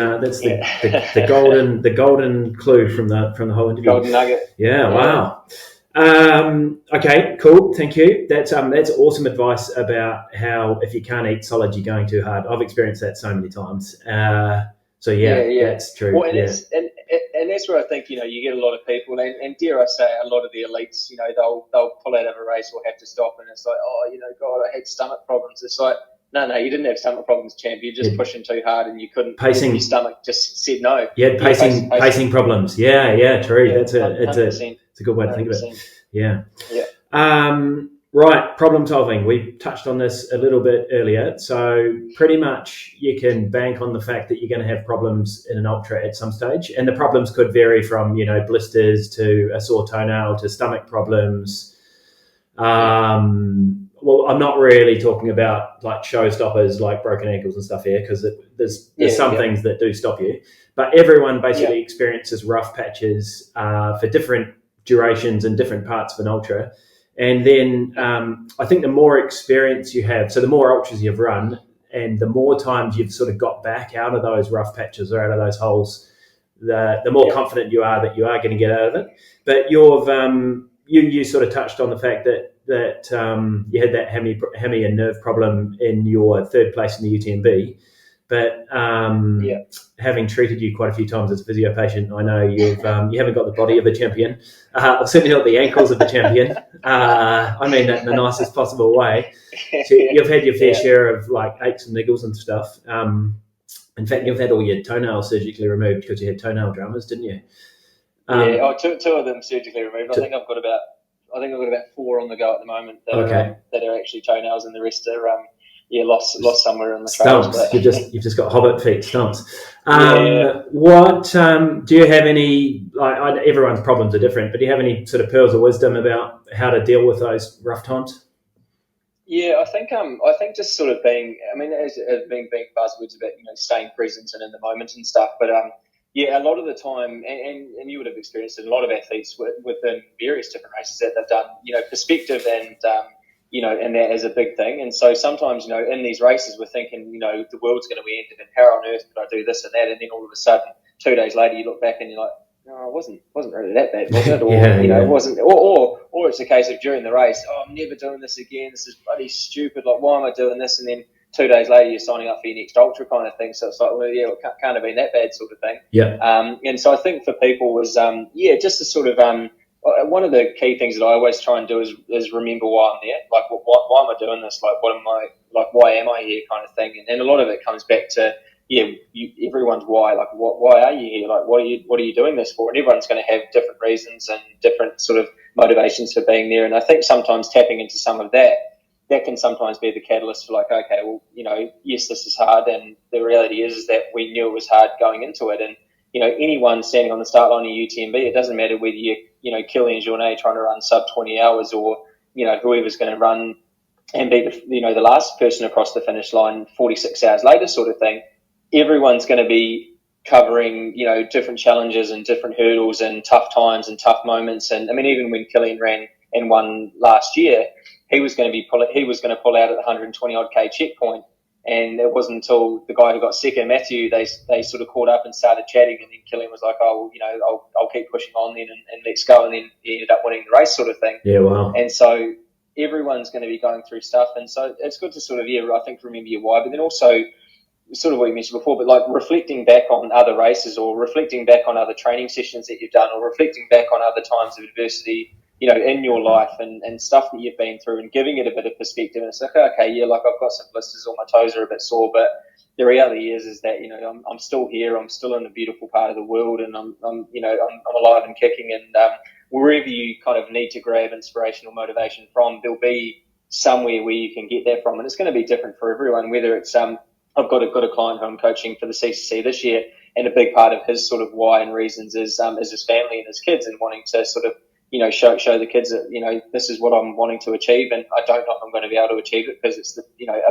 golden clue from the whole interview. Golden nugget. Yeah. Wow. Okay. Cool. Thank you. That's awesome advice about how if you can't eat solid, you're going too hard. I've experienced that so many times. So that's true. Well, and that's where I think you get a lot of people, and dare I say, a lot of the elites, they'll pull out of a race or have to stop, and it's like, oh, God, I had stomach problems. It's like, no, you didn't have stomach problems, champ. You're just pushing too hard, and you couldn't. Your stomach just said no. Yeah, pacing problems. Yeah, true. Yeah, it's a good way to think of it. Yeah. Right, problem solving. We touched on this a little bit earlier. So pretty much you can bank on the fact that you're going to have problems in an ultra at some stage. And the problems could vary from, blisters to a sore toenail to stomach problems. Well, I'm not really talking about like showstoppers like broken ankles and stuff here, because there's some things that do stop you. But everyone basically experiences rough patches for different durations and different parts of an ultra. And then I think the more experience you have, so the more ultras you've run and the more times you've sort of got back out of those rough patches or out of those holes, the more confident you are that you are going to get out of it. But you sort of touched on the fact that you had that hammy and nerve problem in your third place in the UTMB. But having treated you quite a few times as a physio patient, I know you haven't got the body of a champion, or certainly not the ankles of a champion. I mean that in the nicest possible way. So you've had your fair share of like aches and niggles and stuff. In fact, you've had all your toenails surgically removed because you had toenail dramas, didn't you? Two of them surgically removed. I think I've got about 4 on the go at the moment that are actually toenails, and the rest are lost somewhere in the stumps. You've just got hobbit feet, stumps. What do you have any? Like, everyone's problems are different, but do you have any sort of pearls of wisdom about how to deal with those rough times? Yeah, I think just sort of being, as being buzzwords about staying present and in the moment and stuff, but a lot of the time, and you would have experienced it, a lot of athletes within various different races that they've done, perspective and and that is a big thing. And so sometimes, in these races, we're thinking, the world's going to end, and how on earth could I do this and that? And then all of a sudden, 2 days later, you look back and you're like, no, it wasn't really that bad, was it? Or, it wasn't, or it's a case of during the race, oh, I'm never doing this again. This is bloody stupid. Like, why am I doing this? And then 2 days later, you're signing up for your next ultra kind of thing. So it's like, well, it can't have been that bad sort of thing. Yeah. And so I think for people was, just to sort of, one of the key things that I always try and do is remember why I'm there. Like, why am I doing this? Like, why am I here kind of thing? And a lot of it comes back to, everyone's why. Like, why are you here? Like, what are you doing this for? And everyone's going to have different reasons and different sort of motivations for being there. And I think sometimes tapping into some of that can sometimes be the catalyst for like, okay, well, yes, this is hard. And the reality is that we knew it was hard going into it. And, anyone standing on the start line of UTMB, it doesn't matter whether you're Kilian Jornet trying to run sub 20 hours or, whoever's going to run and be the last person across the finish line 46 hours later sort of thing. Everyone's going to be covering, different challenges and different hurdles and tough times and tough moments. And even when Kilian ran and won last year, he was going to pull out at the 120 odd K checkpoint. And it wasn't until the guy who got second, Matthew, they sort of caught up and started chatting, and then Kilian was like, oh, I'll keep pushing on then and let's go. And then he ended up winning the race sort of thing. Yeah, wow. And so everyone's going to be going through stuff. And so it's good to sort of, I think, remember your why, but then also sort of what you mentioned before, but like reflecting back on other races or reflecting back on other training sessions that you've done or reflecting back on other times of adversity, in your life and stuff that you've been through and giving it a bit of perspective. And it's like, okay, like I've got some blisters or my toes are a bit sore, but the reality is that, I'm still here. I'm still in a beautiful part of the world, and I'm alive and kicking. And wherever you kind of need to grab inspiration or motivation from, there'll be somewhere where you can get that from. And it's going to be different for everyone, whether it's, I've got a client who I'm coaching for the CCC this year, and a big part of his sort of why and reasons is his family and his kids, and wanting to sort of, show the kids that, this is what I'm wanting to achieve, and I don't know if I'm going to be able to achieve it because it's a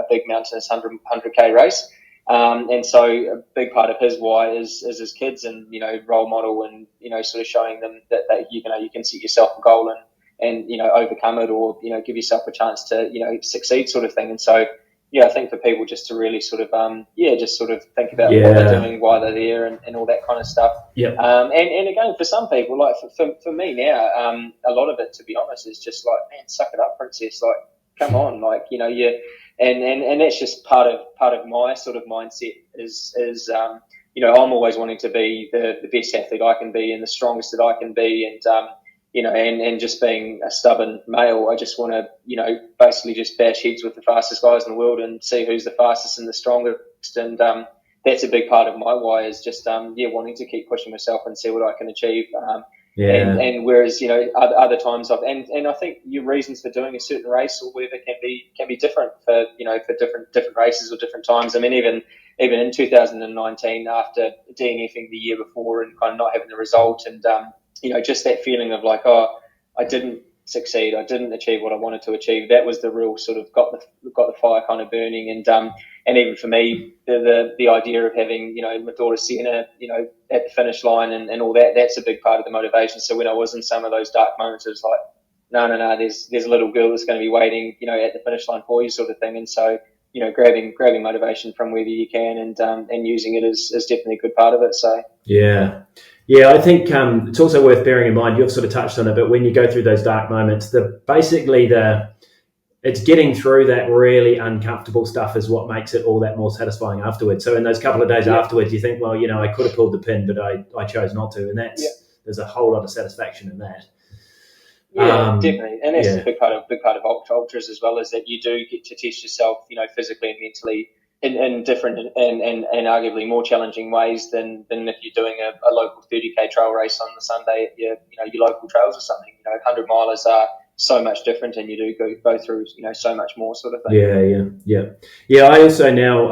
big mountainous 100K race. And so a big part of his why is his kids, and, role model, and, sort of showing them that you can set yourself a goal and overcome it, or give yourself a chance to succeed, sort of thing. And so I think for people just to really sort of just sort of think about what they're doing, why they're there, and all that kind of stuff. And again, for some people, like for me now, a lot of it, to be honest, is just like, man, suck it up, princess. Like, come on, like and that's just part of my sort of mindset is I'm always wanting to be the best athlete I can be and the strongest that I can be, and just being a stubborn male, I just want to basically just bash heads with the fastest guys in the world and see who's the fastest and the strongest, and that's a big part of my why, is just wanting to keep pushing myself and see what I can achieve. And whereas other times and I think your reasons for doing a certain race or whatever can be different for different races or different times. I mean, even in 2019, after DNFing the year before and kind of not having the result, and just that feeling of like, oh, I didn't succeed, I didn't achieve what I wanted to achieve. That was the real sort of got the fire kind of burning, and even for me, the idea of having my daughter Sienna at the finish line and all that, that's a big part of the motivation. So when I was in some of those dark moments, it was like, no, there's a little girl that's going to be waiting at the finish line for you, sort of thing. And so grabbing motivation from wherever you can, and using it is definitely a good part of it. So yeah, I think it's also worth bearing in mind, you've sort of touched on it, but when you go through those dark moments, it's getting through that really uncomfortable stuff is what makes it all that more satisfying afterwards. So in those couple of days afterwards, you think, well, I could have pulled the pin, but I chose not to, and there's a whole lot of satisfaction in that. Yeah, definitely, and that's a big part of ultras as well, is that you do get to test yourself, physically and mentally in different and arguably more challenging ways than if you're doing a local 30k trail race on the Sunday at your local trails or something. 100 milers are so much different, and you do go through so much more, sort of thing. Yeah. I also now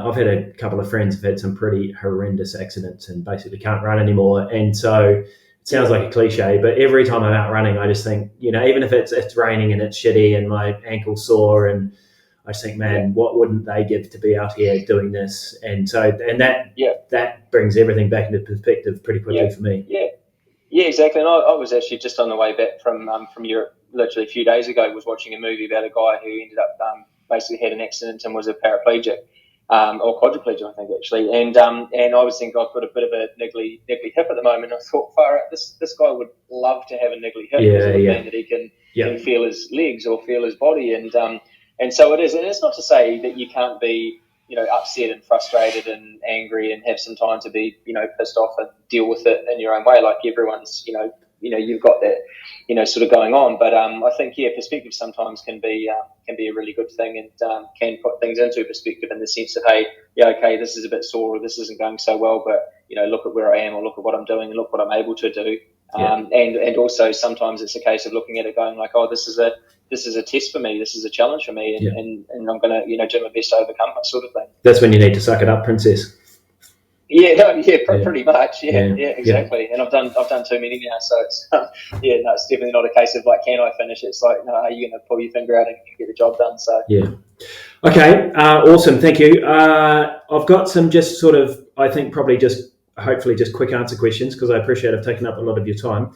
I've had a couple of friends who've had some pretty horrendous accidents and basically can't run anymore, and so. It sounds like a cliche, but every time I'm out running, I just think, even if it's raining and it's shitty and my ankle's sore, and I just think, man, what wouldn't they give to be out here doing this? And so, that brings everything back into perspective pretty quickly for me. Yeah, exactly. And I was actually just on the way back from Europe literally a few days ago, was watching a movie about a guy who ended up basically had an accident and was a paraplegic. Or quadriplegic, I think, actually, and I was thinking, I've got a bit of a niggly hip at the moment. I thought, far out, this guy would love to have a niggly hip, that he can feel his legs or feel his body, and so it is. And it's not to say that you can't be upset and frustrated and angry and have some time to be pissed off and deal with it in your own way. Like everyone's you've got that sort of going on, but I think perspective sometimes can be a really good thing, and can put things into perspective in the sense of, hey, okay, this is a bit sore, or this isn't going so well, but look at where I am, or look at what I'm doing, and look what I'm able to do. And also sometimes it's a case of looking at it going like, oh, this is a test for me, this is a challenge for me, and I'm going to do my best to overcome it, sort of thing. That's when you need to suck it up, princess. Pretty much. Exactly. And I've done too many now, so it's it's definitely not a case of like, can I finish it? It's like, no, are you going to pull your finger out and get the job done? So okay, awesome, thank you. I've got some just sort of, I think probably just hopefully just quick answer questions, because I appreciate I've taken up a lot of your time.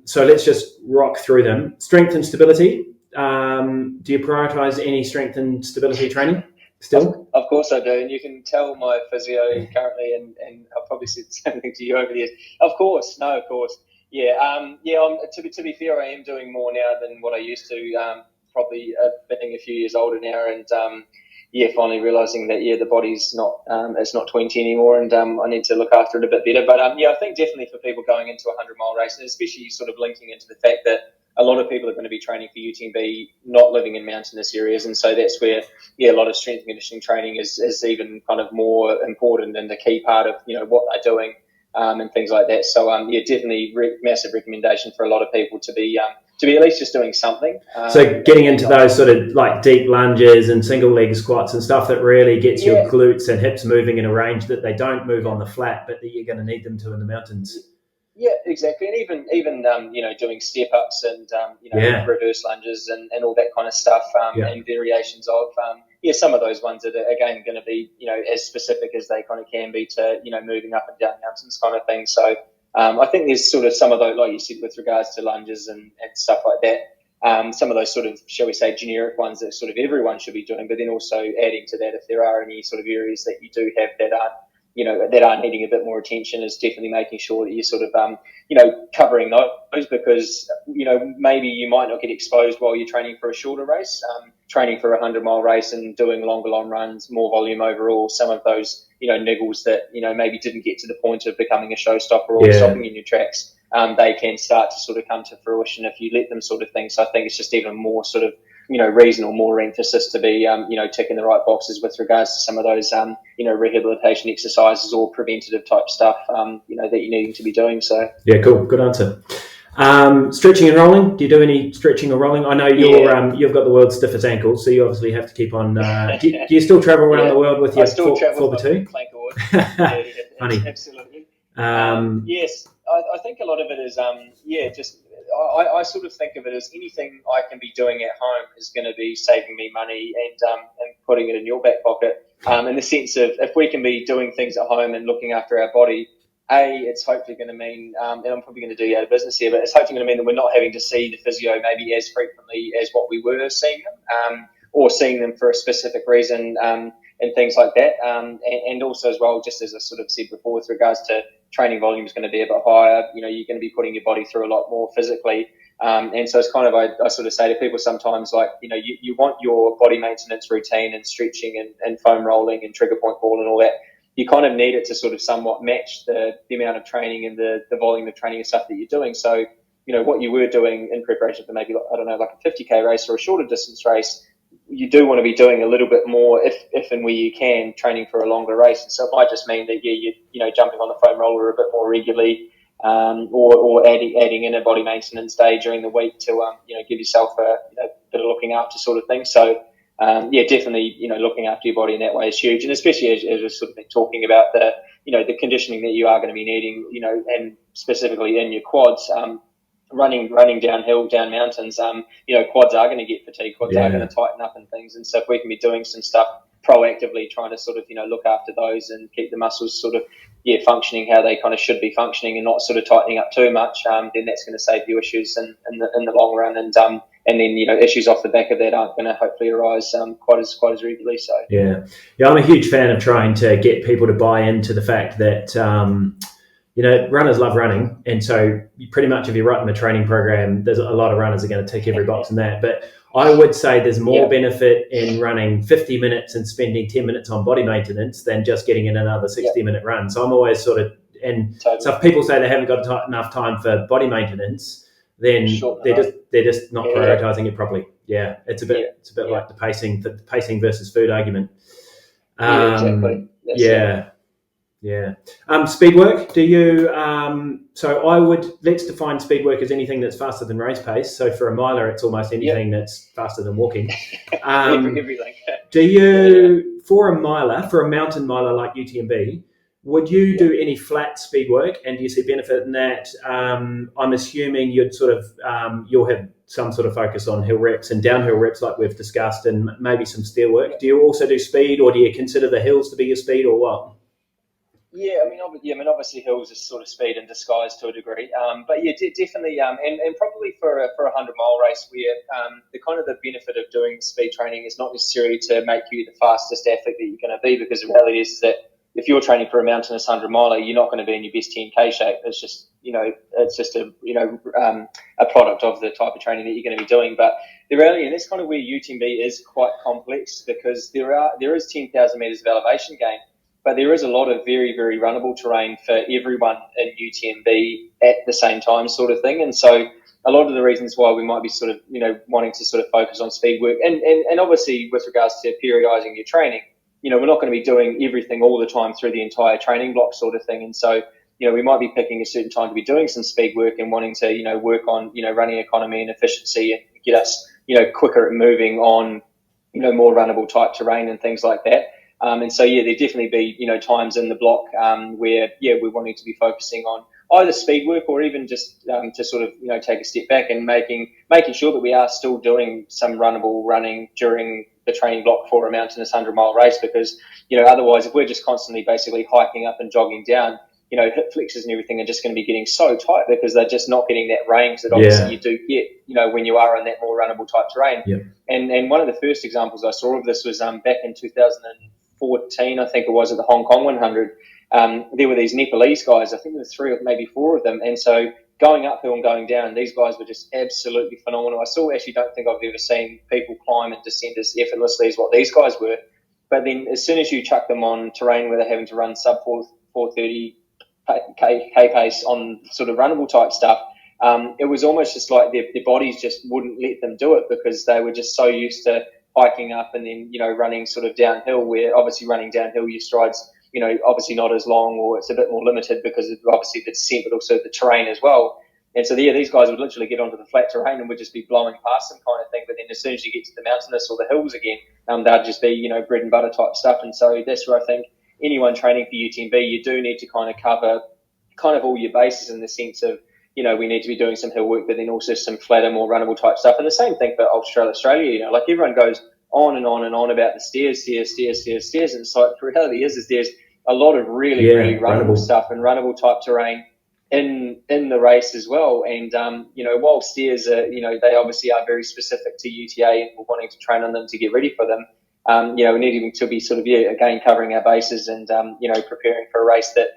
So let's just rock through them. Strength and stability. Do you prioritize any strength and stability training still? Of course I do, and you can tell my physio currently, and I've probably said something to you over the years. Of course. To be fair, I am doing more now than what I used to. Probably being a few years older now, and finally realising that the body's not it's not 20 anymore, and I need to look after it a bit better. But I think definitely for people going into a 100-mile race, and especially sort of linking into the fact that a lot of people are going to be training for UTMB not living in mountainous areas, and so that's where a lot of strength and conditioning training is even kind of more important and the key part of what they're doing, and things like that. So definitely massive recommendation for a lot of people to be at least just doing something. So getting into those sort of like deep lunges and single leg squats and stuff that really gets your glutes and hips moving in a range that they don't move on the flat, but that you're going to need them to in the mountains. Yeah, exactly, and even doing step ups and reverse lunges and all that kind of stuff, and variations of some of those ones that are again going to be as specific as they kind of can be to moving up and down mountains kind of thing. So I think there's sort of some of those, like you said, with regards to lunges and stuff like that. Some of those sort of, shall we say, generic ones that sort of everyone should be doing, but then also adding to that, if there are any sort of areas that you do have that aren't, that are needing a bit more attention, is definitely making sure that you're sort of, covering those, because, maybe you might not get exposed while you're training for a shorter race. Training for a 100-mile race and doing longer long runs, more volume overall, some of those, niggles that, maybe didn't get to the point of becoming a showstopper or stopping in your tracks, they can start to sort of come to fruition if you let them, sort of thing. So I think it's just even more sort of, reason or more emphasis to be, ticking the right boxes with regards to some of those, rehabilitation exercises or preventative type stuff, that you're needing to be doing. So yeah, cool, good answer. Stretching and rolling. Do you do any stretching or rolling? I know you've got the world's stiffest ankles, so you obviously have to keep on. Do you still travel around the world with your 4x2? Funny. Absolutely. Yes, I think a lot of it is, I sort of think of it as anything I can be doing at home is going to be saving me money and putting it in your back pocket. In the sense of, if we can be doing things at home and looking after our body, it's hopefully going to mean, and I'm probably going to do you out of business here, but it's hopefully going to mean that we're not having to see the physio maybe as frequently as what we were seeing them, or seeing them for a specific reason, and things like that. And also as well, just as I sort of said before, with regards to training volume is going to be a bit higher. You're going to be putting your body through a lot more physically. And so it's kind of, I sort of say to people sometimes, like, you want your body maintenance routine and stretching and foam rolling and trigger point ball and all that. You kind of need it to sort of somewhat match the amount of training and the volume of training and stuff that you're doing. So, what you were doing in preparation for maybe, I don't know, like a 50K race or a shorter distance race, you do want to be doing a little bit more if and where you can, training for a longer race. And so it might just mean that you're jumping on the foam roller a bit more regularly, or adding in a body maintenance day during the week to give yourself a bit of looking after sort of thing. So definitely looking after your body in that way is huge, and especially as we've sort of been talking about the conditioning that you are going to be needing, and specifically in your quads. Running downhill, down mountains, quads are going to get fatigued, quads are going to tighten up and things. And so if we can be doing some stuff proactively, trying to sort of, look after those and keep the muscles sort of, functioning how they kind of should be functioning and not sort of tightening up too much, then that's going to save you issues in the long run. And then, issues off the back of that aren't going to hopefully arise quite as regularly. So yeah, I'm a huge fan of trying to get people to buy into the fact that, runners love running, and so pretty much if you write them a training program, there's a lot of runners are going to tick every box in that. But I would say there's more benefit in running 50 minutes and spending 10 minutes on body maintenance than just getting in another 60-minute run. So I'm always sort of, so if people say they haven't got enough time for body maintenance, then they're just not prioritizing it properly. Yeah, it's a bit like the pacing versus food argument. Exactly. Speed work. Do you? Let's define speed work as anything that's faster than race pace. So for a miler, it's almost anything that's faster than walking. Everything. Do you, for a mountain miler like UTMB, would you do any flat speed work? And do you see benefit in that? I'm assuming you'd sort of you'll have some sort of focus on hill reps and downhill reps like we've discussed, and maybe some stair work. Do you also do speed, or do you consider the hills to be your speed, or what? Yeah, obviously hills is sort of speed in disguise to a degree, but definitely, and probably for a 100-mile race, where the kind of the benefit of doing speed training is not necessarily to make you the fastest athlete that you're going to be, because the reality is that if you're training for a mountainous 100-miler, you're not going to be in your best 10K shape. It's just a product of the type of training that you're going to be doing. But the reality, and that's kind of where UTMB is quite complex, because there is 10,000 meters of elevation gain. But there is a lot of very, very runnable terrain for everyone in UTMB at the same time, sort of thing. And so a lot of the reasons why we might be sort of, wanting to sort of focus on speed work, and obviously with regards to periodizing your training, we're not going to be doing everything all the time through the entire training block, sort of thing. And so, we might be picking a certain time to be doing some speed work and wanting to, work on, running economy and efficiency and get us, quicker at moving on, more runnable type terrain and things like that. And so, there definitely be, times in the block where, we're wanting to be focusing on either speed work or even just to sort of, take a step back and making sure that we are still doing some runnable running during the training block for a mountainous 100-mile race. Because, otherwise, if we're just constantly basically hiking up and jogging down, hip flexors and everything are just going to be getting so tight because they're just not getting that range that obviously you do get, when you are in that more runnable type terrain. Yeah. And one of the first examples I saw of this was back in 2014, I think it was, at the Hong Kong 100. There were these Nepalese guys, I think there were 3 or maybe 4 of them. And so going uphill and going down, these guys were just absolutely phenomenal. I actually don't think I've ever seen people climb and descend as effortlessly as what these guys were. But then as soon as you chuck them on terrain where they're having to run sub 430 K pace on sort of runnable type stuff, it was almost just like their bodies just wouldn't let them do it because they were just so used to hiking up and then, running sort of downhill, where obviously running downhill your strides, obviously not as long, or it's a bit more limited because of obviously the descent, but also the terrain as well. And so, these guys would literally get onto the flat terrain and would just be blowing past them kind of thing. But then as soon as you get to the mountainous or the hills again, they'd just be, bread and butter type stuff. And so that's where I think anyone training for UTMB, you do need to kind of cover kind of all your bases in the sense of, we need to be doing some hill work, but then also some flatter, more runnable type stuff. And the same thing for Ultra Australia, like everyone goes on and on and on about the stairs. And it's like, the reality is there's a lot of really runnable stuff and runnable type terrain in the race as well. And, while stairs are, they obviously are very specific to UTA and we're wanting to train on them to get ready for them. We need to be sort of, again, covering our bases and, preparing for a race that,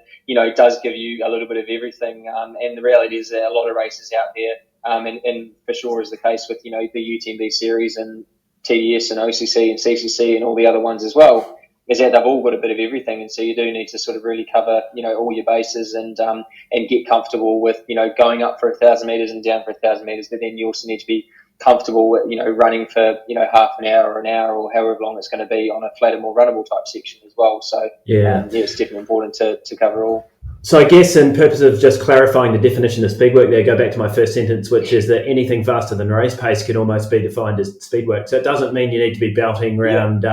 does give you a little bit of everything. And the reality is there are a lot of races out there. And for sure is the case with, the UTMB series and TDS and OCC and CCC and all the other ones as well, is that they've all got a bit of everything. And so you do need to sort of really cover, all your bases and get comfortable with, going up for 1,000 meters and down for 1,000 meters. But then you also need to be comfortable with, running for, half an hour or an hour or however long it's going to be on a flatter, more runnable type section as well. So, it's definitely important to cover all. So I guess in purpose of just clarifying the definition of speed work there, go back to my first sentence, which is that anything faster than race pace can almost be defined as speed work. So it doesn't mean you need to be belting around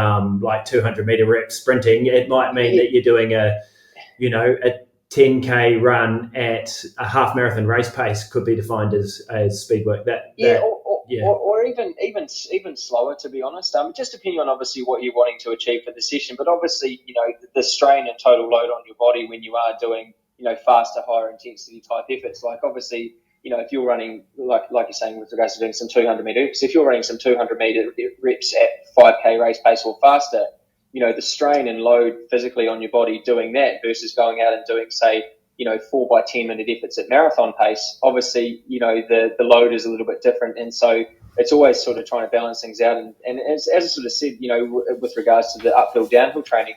like 200 meter reps sprinting. It might mean that you're doing a 10K run at a half marathon race pace could be defined as speed work. Or even slower, to be honest. Just depending on obviously what you're wanting to achieve for the session, but obviously the strain and total load on your body when you are doing faster, higher intensity type efforts. Like obviously if you're running like you're saying with regards to doing some 200 meter reps, if you're running some 200 meter reps at 5K race pace or faster, the strain and load physically on your body doing that versus going out and doing, say, 4 by 10 minute efforts at marathon pace, obviously, the load is a little bit different. And so it's always sort of trying to balance things out. And as I sort of said, with regards to the uphill, downhill training,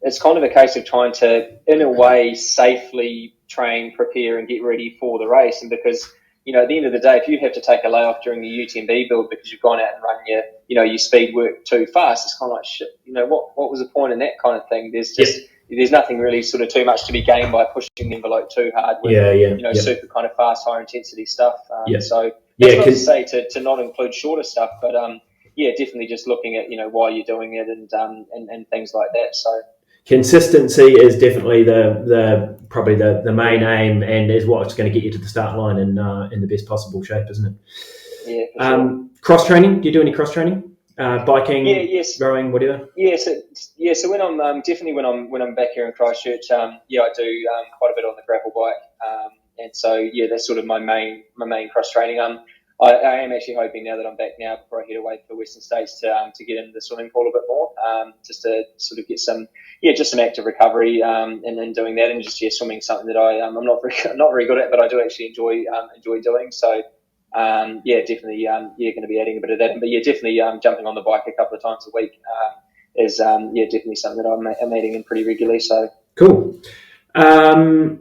it's kind of a case of trying to, in a way, safely train, prepare and get ready for the race. And because, at the end of the day, if you have to take a layoff during the UTMB build because you've gone out and run your speed work too fast, it's kind of like, shit, what was the point in that kind of thing? There's nothing really sort of too much to be gained by pushing the envelope too hard with, super kind of fast, high intensity stuff. So that's not to say to not include shorter stuff, but definitely just looking at, why you're doing it and things like that. So consistency is definitely probably the main aim and is what's going to get you to the start line in the best possible shape, isn't it? Yeah. For sure. Cross training? Do you do any cross training? Biking, rowing, whatever. So when I'm definitely when I'm back here in Christchurch, I do quite a bit on the gravel bike, and so that's sort of my main cross training. I am actually hoping now that I'm back now before I head away to the Western States to get into the swimming pool a bit more, just to sort of get some active recovery, and then doing that and just swimming, something that I'm not very good at, but I do actually enjoy doing. So. Definitely, going to be adding a bit of that, but definitely, jumping on the bike a couple of times a week, is, definitely something that I'm adding in pretty regularly. So cool.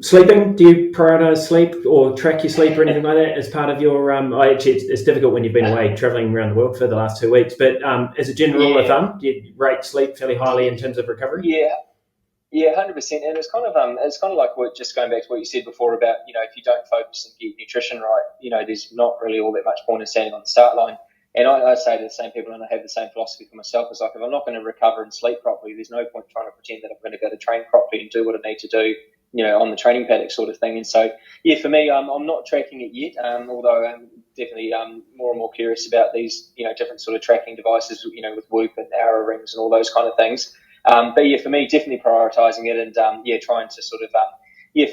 Sleeping? Do you prioritize sleep or track your sleep or anything like that as part of your? It's difficult when you've been away traveling around the world for the last 2 weeks, but as a general rule of thumb, do you rate sleep fairly highly in terms of recovery? Yeah, 100%. And it's kind of like just going back to what you said before about, if you don't focus and get nutrition right, there's not really all that much point in standing on the start line. And I say to the same people, and I have the same philosophy for myself, is like, if I'm not going to recover and sleep properly, there's no point trying to pretend that I'm going to go to train properly and do what I need to do, on the training paddock sort of thing. And so, for me, I'm not tracking it yet, although I'm definitely more and more curious about these, different sort of tracking devices, with Whoop and Oura rings and all those kind of things. But for me, definitely prioritising it and trying to sort of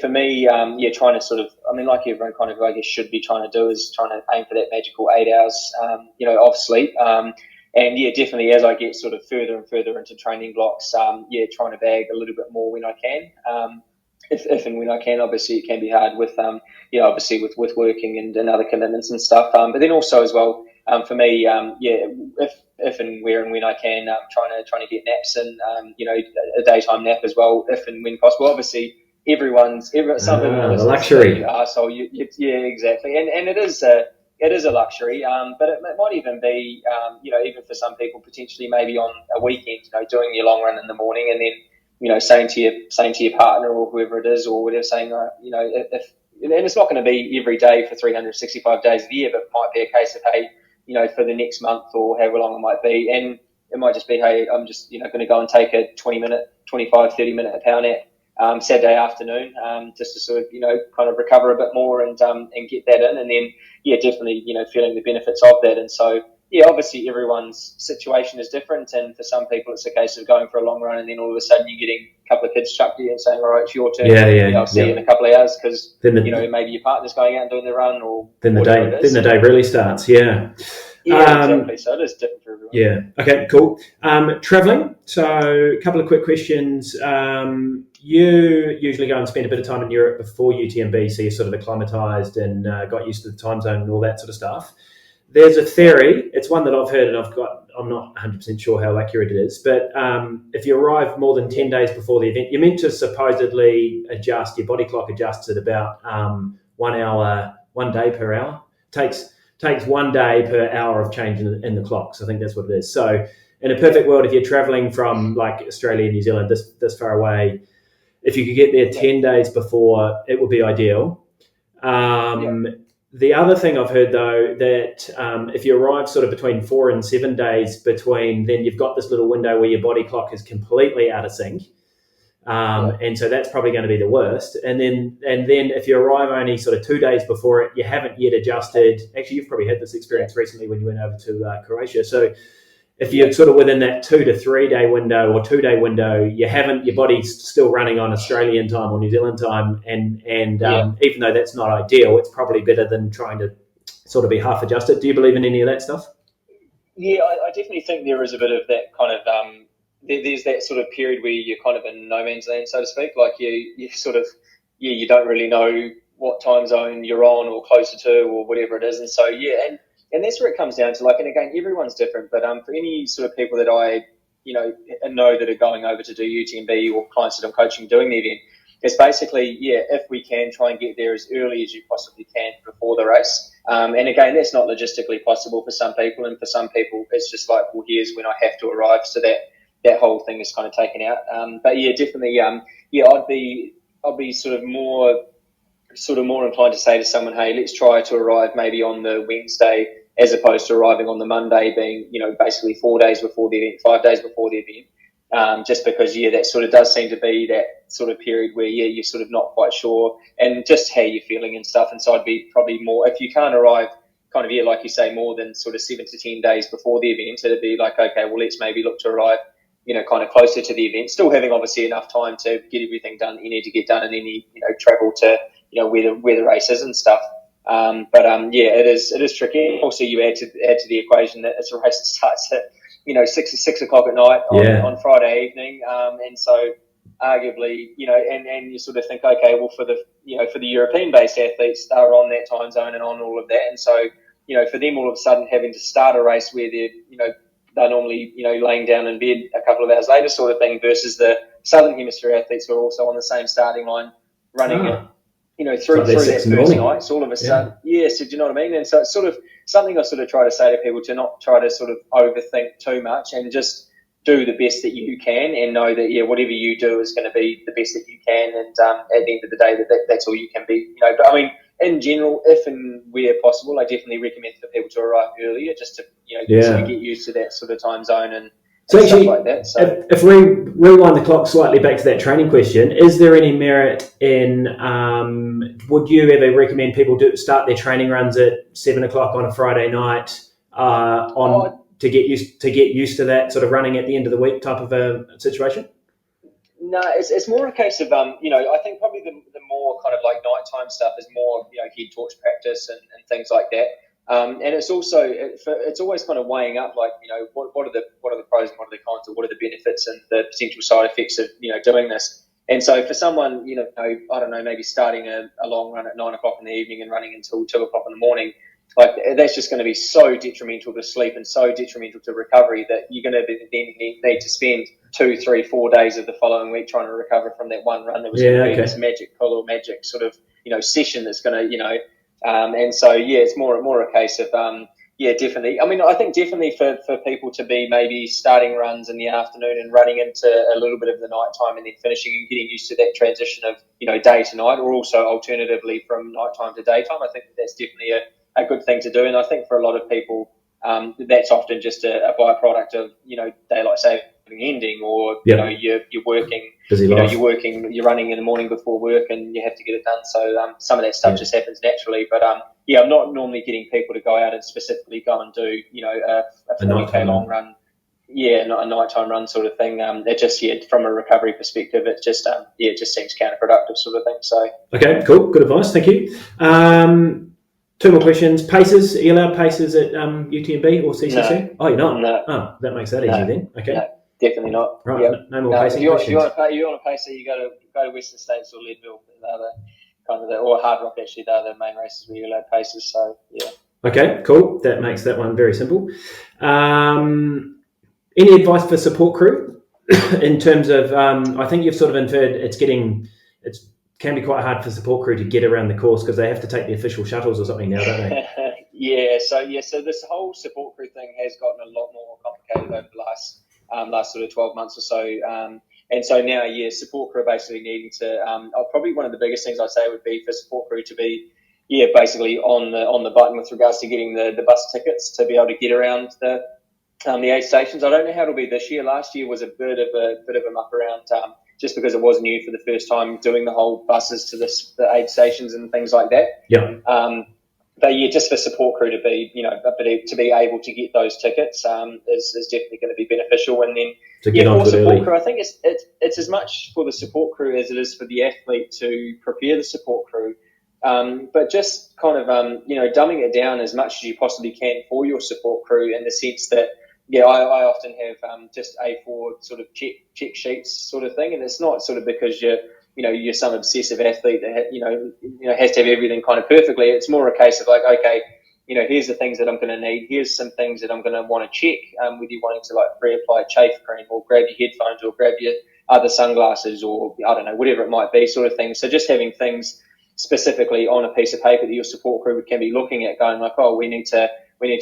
for me, trying to sort of, I mean, like everyone kind of, I guess, should be trying to do is trying to aim for that magical 8 hours, of sleep. And definitely as I get sort of further and further into training blocks, trying to bag a little bit more when I can. If and when I can. Obviously, it can be hard with, obviously with working and other commitments and stuff. But then also as well, for me, if and where and when I can, trying to get naps and, a daytime nap as well, if and when possible. Obviously, some people are the luxury. Exactly, and it is a luxury, but it might even be, even for some people, potentially maybe on a weekend, doing your long run in the morning and then, saying to your partner or whoever it is or whatever, saying, if and it's not going to be every day for 365 days of the year, but it might be a case of, hey, for the next month or however long it might be, and it might just be, hey, I'm just, going to go and take a 30-minute power nap Saturday afternoon, just to sort of, kind of recover a bit more and get that in, and then, definitely, feeling the benefits of that. And so, obviously everyone's situation is different, and for some people it's a case of going for a long run and then all of a sudden you're getting a couple of kids chucked at you and saying, all right, it's your turn. I'll see you in a couple of hours because maybe your partner's going out and doing the run, or then the day really starts. Exactly. So it is different for everyone. Yeah. Okay, cool. Traveling. So a couple of quick questions. You usually go and spend a bit of time in Europe before UTMB, so you're sort of acclimatized and got used to the time zone and all that sort of stuff. There's a theory, it's one that I've heard and I'm not 100% sure how accurate it is, but if you arrive more than 10 days before the event, you're meant to supposedly adjust, your body clock adjusts at about 1 day per hour. Takes 1 day per hour of change in the clocks. I think that's what it is. So in a perfect world, if you're traveling from like Australia, New Zealand, this far away, if you could get there 10 days before, it would be ideal. The other thing I've heard, though, that if you arrive sort of between 4 and 7 days between, then you've got this little window where your body clock is completely out of sync. And so that's probably going to be the worst. And then if you arrive only sort of 2 days before it, you haven't yet adjusted. Actually, you've probably had this experience recently when you went over to Croatia. So if you're sort of within that 2 to 3 day window or 2 day window, your body's still running on Australian time or New Zealand time, and even though that's not ideal, it's probably better than trying to sort of be half adjusted. Do you believe in any of that stuff? Yeah, I definitely think there is a bit of that kind of there's that sort of period where you're kind of in no man's land, so to speak. Like you sort of you don't really know what time zone you're on or closer to or whatever it is, and so and that's where it comes down to, like, and again, everyone's different, but for any sort of people that I, know that are going over to do UTMB or clients that I'm coaching doing the event, it's basically, if we can try and get there as early as you possibly can before the race. And again, that's not logistically possible for some people, and for some people, it's just like, well, here's when I have to arrive, so that whole thing is kind of taken out. But definitely, I'd be sort of more inclined to say to someone, hey, let's try to arrive maybe on the Wednesday as opposed to arriving on the Monday, being, basically 4 days before the event, 5 days before the event. Just because, that sort of does seem to be that sort of period where, you're sort of not quite sure and just how you're feeling and stuff. And so I'd be probably more, if you can't arrive kind of, like you say, more than sort of 7 to 10 days before the event, it'd be like, okay, well, let's maybe look to arrive, kind of closer to the event, still having obviously enough time to get everything done that you need to get done and any, travel to, where the race is and stuff. It is tricky. Also, you add to the equation that it's a race that starts at 6 o'clock at night on Friday evening, and so arguably and you sort of think, okay, well, for the European-based athletes, they're on that time zone and on all of that, and so for them all of a sudden having to start a race where they're normally laying down in bed a couple of hours later, sort of thing, versus the Southern Hemisphere athletes who are also on the same starting line running it. Through that first night, so all of a sudden, so do you know what I mean? And so it's sort of something I sort of try to say to people, to not try to sort of overthink too much and just do the best that you can and know that, whatever you do is going to be the best that you can. And at the end of the day, that's all you can be, But I mean, in general, if and where possible, I definitely recommend for people to arrive earlier just to, sort of get used to that sort of time zone and so actually, stuff like that. So if we rewind the clock slightly back to that training question, is there any merit in, would you ever recommend people to start their training runs at 7 o'clock on a Friday night to get used to that sort of running at the end of the week type of a situation? No, it's more a case of I think probably the more kind of like nighttime stuff is more head torch practice and things like that. And it's also it's always kind of weighing up like what are the pros and what are the cons, or what are the benefits and the potential side effects of doing this. And so for someone I don't know, maybe starting a long run at 9 o'clock in the evening and running until 2 o'clock in the morning, like that's just going to be so detrimental to sleep and so detrimental to recovery that you're going to then need to spend 2, 3, 4 days of the following week trying to recover from that one run that was going to be this magic pull or magic sort of session that's going to and so it's more a case of definitely. I mean, I think definitely for people to be maybe starting runs in the afternoon and running into a little bit of the nighttime and then finishing and getting used to that transition of day to night, or also alternatively from nighttime to daytime. I think that's definitely a good thing to do, and I think for a lot of people that's often just a byproduct of daylight saving ending, or you're working busy life. You're running in the morning before work and you have to get it done, so some of that stuff just happens naturally. But I'm not normally getting people to go out and specifically go and do a 40K long run, not a nighttime run sort of thing. It just from a recovery perspective, it just it just seems counterproductive sort of thing. So okay, cool, good advice, thank you. 2 more questions. Paces, are you allowed paces at UTMB or CCC? No. Oh, you're not? No. Oh, that makes that easy then. Okay. No, definitely not. Right, yep. no more pacing questions. If you want to pacer, you go to Western States or Leadville. Or Hard Rock, actually. They're the main races where you're allowed paces. So, yeah. Okay, cool. That makes that one very simple. Any advice for support crew in terms of, I think you've sort of inferred it can be quite hard for support crew to get around the course because they have to take the official shuttles or something now, don't they? So this whole support crew thing has gotten a lot more complicated over the last sort of 12 months or so. And so now, support crew are basically needing to, probably one of the biggest things I'd say would be for support crew to be, basically on the button with regards to getting the bus tickets to be able to get around the aid stations. I don't know how it'll be this year. Last year was a bit of a muck around, just because it was new for the first time doing the whole buses to the aid stations and things like that. Yeah. But just for support crew to be, to be able to get those tickets is definitely going to be beneficial. And then to get for support early. crew, I think it's as much for the support crew as it is for the athlete to prepare the support crew. But just kind of dumbing it down as much as you possibly can for your support crew, in the sense that I often have just A4 sort of check sheets sort of thing, and it's not sort of because you're some obsessive athlete that has to have everything kind of perfectly. It's more a case of like, okay, here's the things that I'm going to need. Here's some things that I'm going to want to check with you wanting to like reapply chafe cream, or grab your headphones, or grab your other sunglasses, or I don't know, whatever it might be, sort of thing. So just having things specifically on a piece of paper that your support crew can be looking at, going like, oh, we need to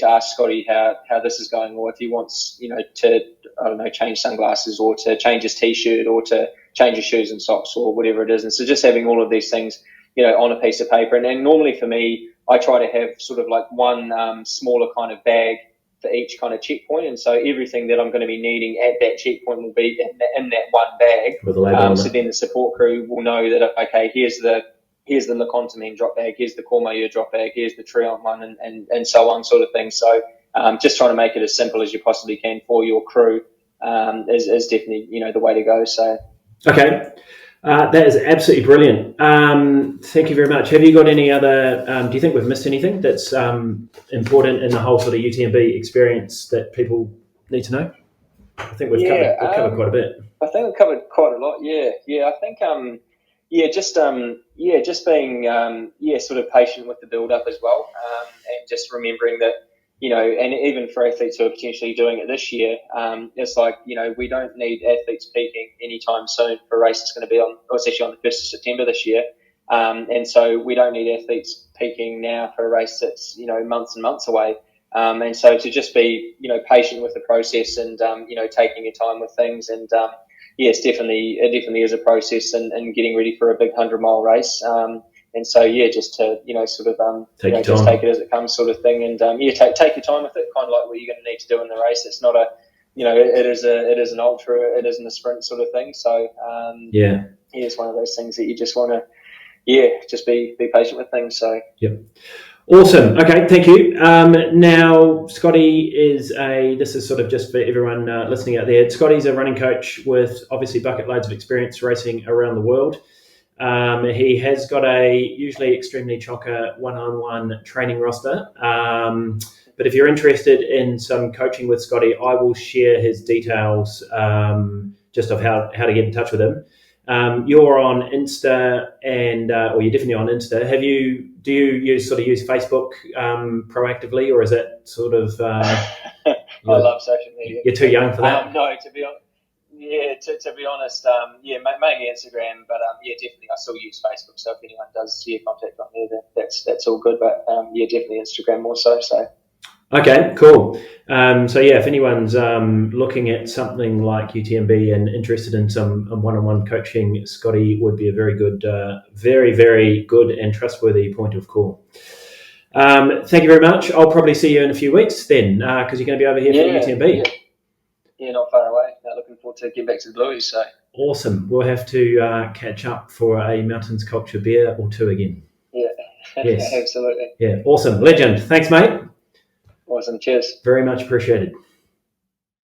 ask Scotty how this is going, or if he wants, to, I don't know, change sunglasses, or to change his t-shirt, or to change his shoes and socks, or whatever it is. And so just having all of these things, on a piece of paper. And normally for me, I try to have sort of like one smaller kind of bag for each kind of checkpoint. And so everything that I'm going to be needing at that checkpoint will be in that one bag. With a label so then the support crew will know that, okay, here's the Lecontamine drop bag, here's the Courmayeur drop bag, here's the Treon one, and so on, sort of thing. So just trying to make it as simple as you possibly can for your crew is definitely the way to go. So okay, that is absolutely brilliant. Thank you very much. Have you got any other? Do you think we've missed anything that's important in the whole sort of UTMB experience that people need to know? I think we've covered quite a bit. I think we've covered quite a lot. Yeah. I think just being sort of patient with the build up as well, and just remembering that and even for athletes who are potentially doing it this year, it's like we don't need athletes peaking anytime soon for a race that's going to be it's actually on the 1st of September this year, and so we don't need athletes peaking now for a race that's months and months away, and so to just be patient with the process, and taking your time with things, and it definitely is a process, and getting ready for a big 100-mile race. And so, just to, sort of, just take it as it comes, sort of thing. And, take your time with it, kind of like what you're going to need to do in the race. It's not it is an ultra, it isn't a sprint sort of thing. So, it's one of those things that you just want to, just be patient with things. So, yep. Awesome. Okay, thank you. Now, Scotty this is sort of just for everyone listening out there. Scotty's a running coach with obviously bucket loads of experience racing around the world. He has got a usually extremely chocker one-on-one training roster. But if you're interested in some coaching with Scotty, I will share his details just of how to get in touch with him. You're on Insta or you're definitely on Insta. Do you use Facebook proactively, or is it sort of? I love social media. You're too young for that. No, to be honest. Yeah, to be honest, mainly Instagram, but definitely I still use Facebook. So if anyone does contact on there, that's all good. But definitely Instagram more so. So. Okay, cool. If anyone's looking at something like UTMB and interested in some one-on-one coaching, Scotty would be a very good, very, very good and trustworthy point of call. Thank you very much. I'll probably see you in a few weeks then, because you're going to be over here for UTMB. Yeah, not far away. Looking forward to getting back to the Blues. So awesome. We'll have to catch up for a Mountains Culture beer or two again. Yeah, yes, absolutely. Yeah, awesome, legend. Thanks, mate. Awesome. Cheers. Very much appreciated.